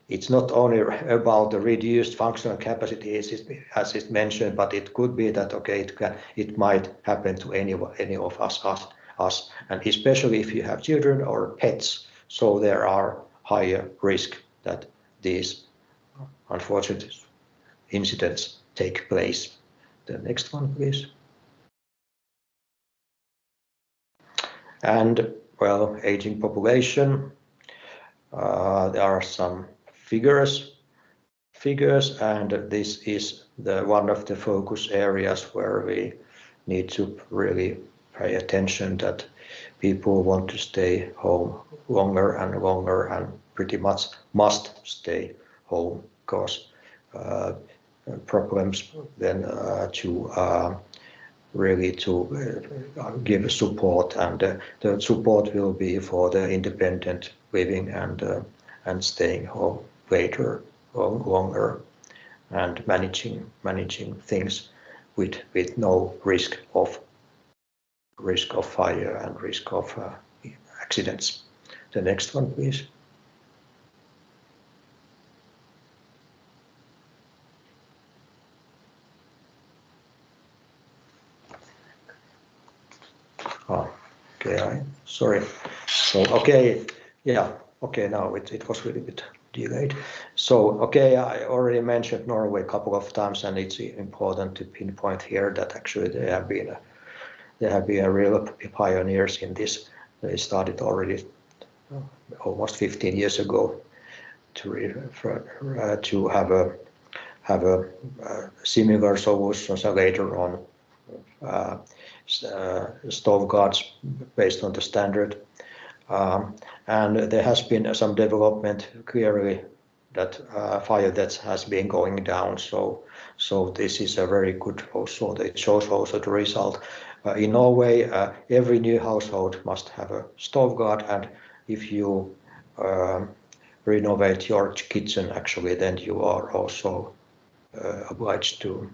it's not only about the reduced functional capacity as it's mentioned, but it could be that okay, it might happen to any of us, and especially if you have children or pets, so there are higher risk that these unfortunate incidents take place. The next one, please. And well, aging population. There are some figures, and this is one of the focus areas where we need to really pay attention that people want to stay home longer and longer, and pretty much must stay home because problems then to really to give support, and the support will be for the independent living and staying home later, longer, and managing things with no risk of fire and risk of accidents. The next one, please. Okay, sorry. So okay, yeah, okay. Now it was really a bit delayed. So okay, I already mentioned Norway a couple of times, and it's important to pinpoint here that actually they have been real pioneers in this. They started already almost 15 years ago to have a similar solutions, and later on stove guards based on the standard, and there has been some development clearly that fire deaths has been going down. So this is a very good also. It shows also the result. In Norway, every new household must have a stove guard, and if you renovate your kitchen, actually, then you are also obliged to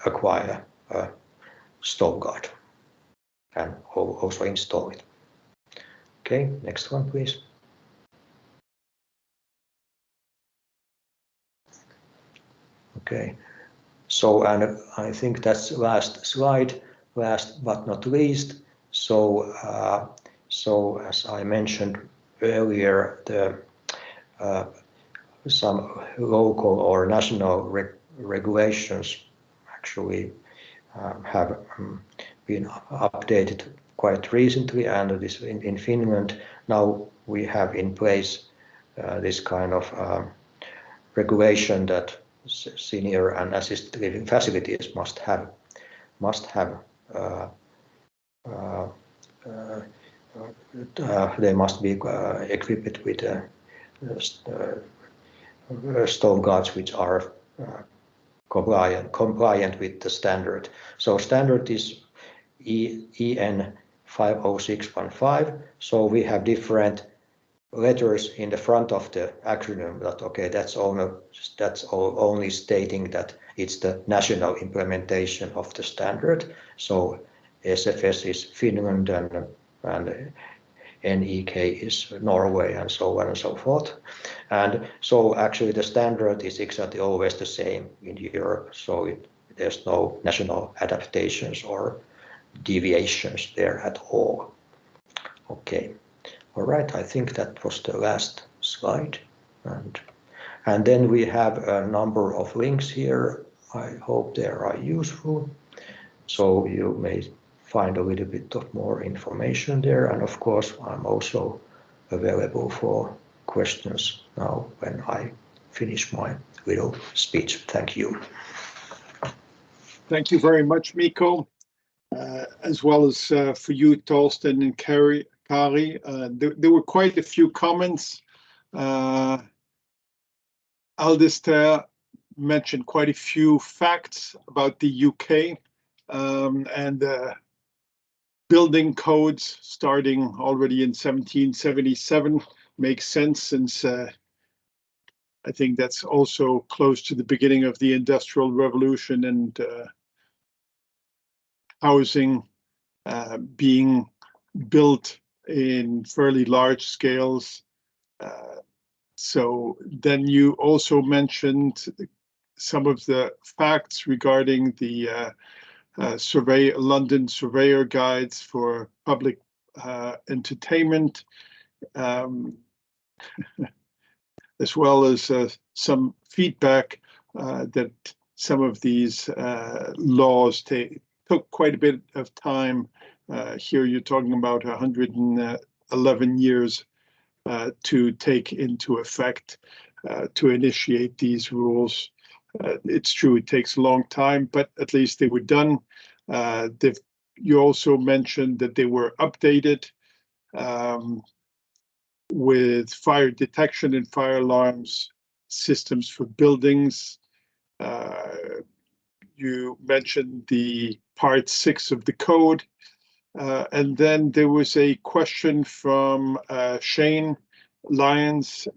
acquire a stove guard and also install it. Okay, next one, please. Okay, so, and I think that's last slide, last but not least. So, as I mentioned earlier, some local or national regulations actually have been updated quite recently, and this in Finland now we have in place this kind of regulation that senior and assisted living facilities must have they must be equipped with stove guards which are compliant with the standard. So standard is EN 50615. So we have different letters in the front of the acronym that okay, that's only stating that it's the national implementation of the standard. So SFS is Finland, and NEK is Norway, and so on and so forth. And so actually the standard is exactly always the same in Europe, so there's no national adaptations or deviations there at all. Okay, all right, I think that was the last slide. And then we have a number of links here. I hope they are useful. So you may find a little bit of more information there. And of course, I'm also available for questions now when I finish my little speech. Thank you. Thank you very much, Mikko, as well as for you, Thorsten and Kari. There were quite a few comments. Alistair mentioned quite a few facts about the UK and building codes starting already in 1777 makes sense, since I think that's also close to the beginning of the Industrial Revolution, and housing being built in fairly large scales. So then you also mentioned some of the facts regarding the London Surveyor Guides for public entertainment, as well as some feedback that some of these laws took quite a bit of time. Here you're talking about 111 years to take into effect, to initiate these rules. It's true, it takes a long time, but at least they were done. You also mentioned that they were updated with fire detection and fire alarms systems for buildings. You mentioned the part 6 of the code. And then there was a question from Shane Lyons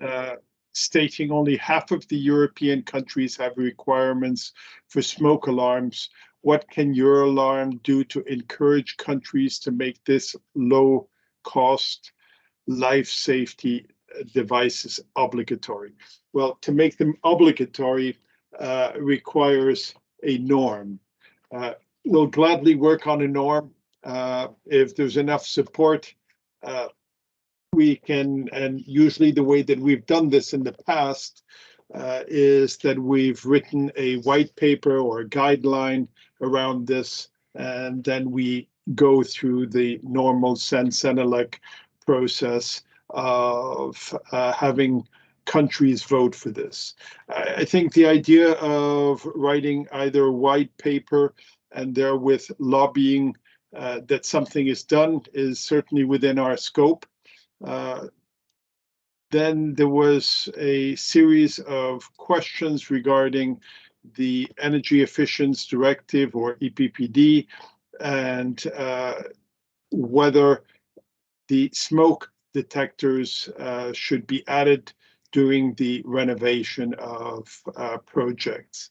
stating only half of the European countries have requirements for smoke alarms. What can Euralarm do to encourage countries to make this low-cost life safety devices obligatory? Well, to make them obligatory requires a norm. We'll gladly work on a norm. If there's enough support, we can, and usually the way that we've done this in the past is that we've written a white paper or a guideline around this, and then we go through the normal Senelec process of having countries vote for this. I think the idea of writing either a white paper and therewith lobbying that something is done is certainly within our scope. Then there was a series of questions regarding the Energy Efficiency Directive, or EPPD, and whether the smoke detectors should be added during the renovation of projects.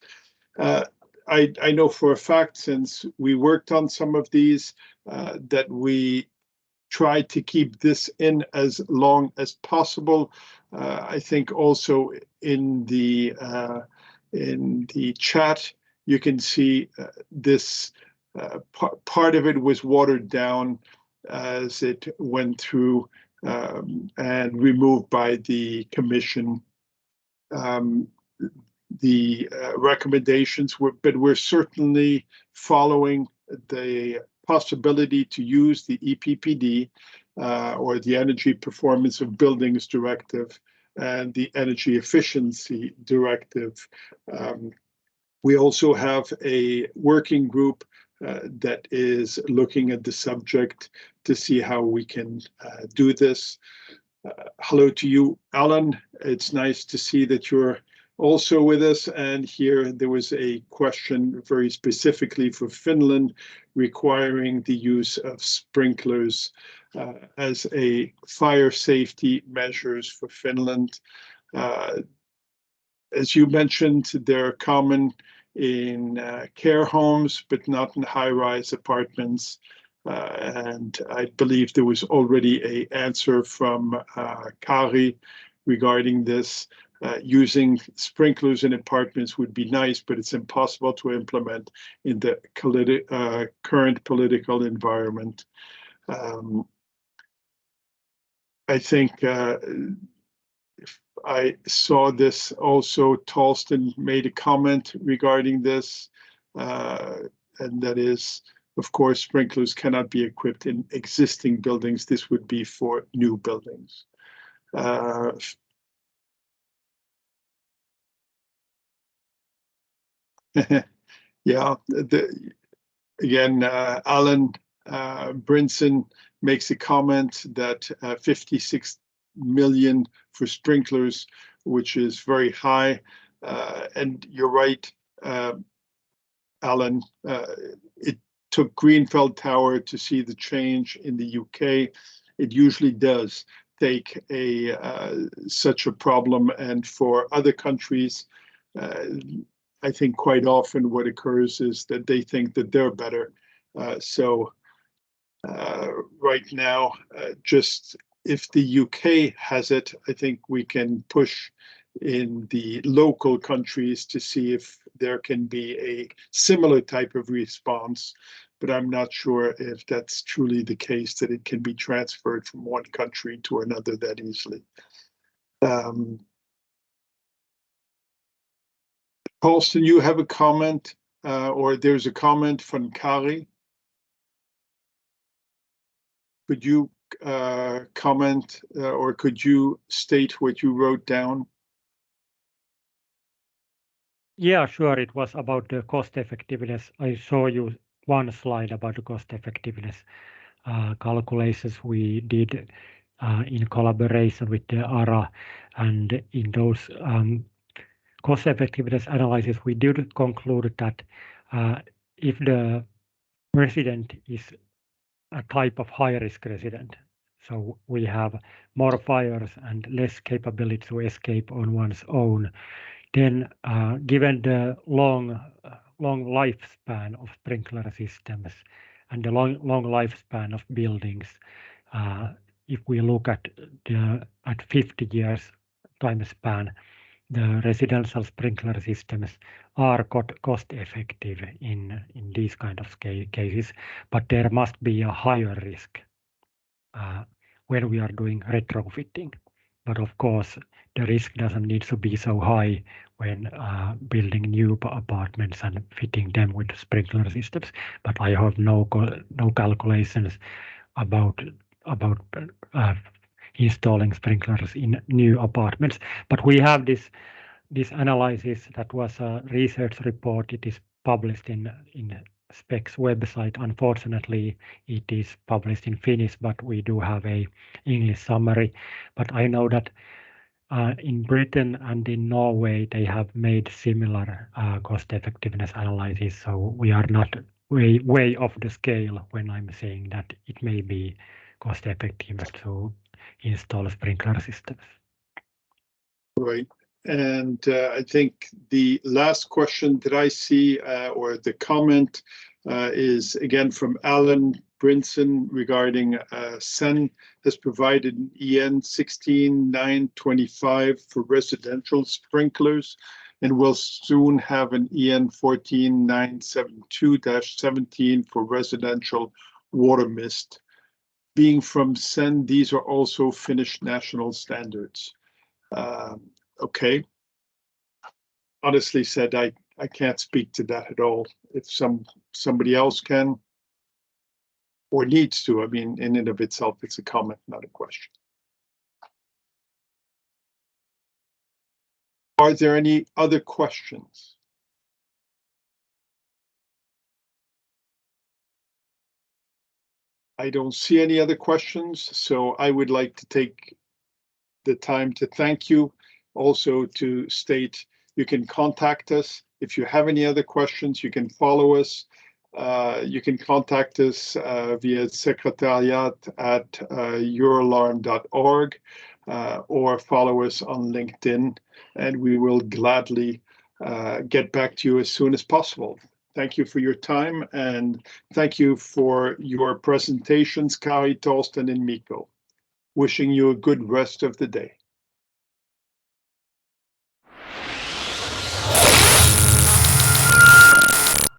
I know for a fact, since we worked on some of these, that we tried to keep this in as long as possible. I think also in the chat, you can see this part of it was watered down as it went through and removed by the Commission. The recommendations were, but we're certainly following the possibility to use the EPPD or the Energy Performance of Buildings Directive and the Energy Efficiency Directive. We also have a working group that is looking at the subject to see how we can do this. Hello to you, Alan. It's nice to see that you're also with us. And here there was a question very specifically for Finland requiring the use of sprinklers as a fire safety measures for Finland. As you mentioned, they're common in care homes, but not in high-rise apartments. And I believe there was already an answer from Kari regarding this. Using sprinklers in apartments would be nice, but it's impossible to implement in the current political environment. I think if I saw this also, Thorsten made a comment regarding this, and that is, of course, sprinklers cannot be equipped in existing buildings. This would be for new buildings. Yeah, again, Alan Brinson makes a comment that 56 million for sprinklers, which is very high. And you're right, Alan. It took Grenfell Tower to see the change in the UK. It usually does take such a problem, and for other countries, I think quite often what occurs is that they think that they're better. So right now, just if the UK has it, I think we can push in the local countries to see if there can be a similar type of response. But I'm not sure if that's truly the case, that it can be transferred from one country to another that easily. Thorsten, you have a comment, or there's a comment from Kari. Could you comment, or could you state what you wrote down? Yeah, sure. It was about the cost effectiveness. I saw you one slide about the cost effectiveness calculations we did in collaboration with the ARA, and in those cost effectiveness analysis, we did conclude that if the resident is a type of high risk resident, so we have more fires and less capability to escape on one's own, then given the long lifespan of sprinkler systems and the long lifespan of buildings, if we look at 50 years time span, the residential sprinkler systems are cost effective in these kind of cases, but there must be a higher risk when we are doing retrofitting. But of course, the risk doesn't need to be so high when building new apartments and fitting them with sprinkler systems. But I have no calculations about installing sprinklers in new apartments. But we have this analysis that was a research report. It is published in SPEK's website. Unfortunately, it is published in Finnish, but we do have a English summary. But I know that in Britain and in Norway, they have made similar cost effectiveness analysis. So we are not way off the scale when I'm saying that it may be cost effective to install sprinkler systems. Right. And I think the last question that I see, or the comment, is again from Alan Brinson regarding SEN has provided an EN 16925 for residential sprinklers and will soon have an EN 14972-17 for residential water mist. Being from SEN, these are also Finnish national standards. Okay. Honestly said, I can't speak to that at all. If somebody else can or needs to, I mean, in and of itself, it's a comment, not a question. Are there any other questions? I don't see any other questions, so I would like to take the time to thank you. Also to state, you can contact us. If you have any other questions, you can follow us. You can contact us via secretariat@euralarm.org or follow us on LinkedIn, and we will gladly get back to you as soon as possible. Thank you for your time, and thank you for your presentations, Kari, Thorsten, and Mikko. Wishing you a good rest of the day.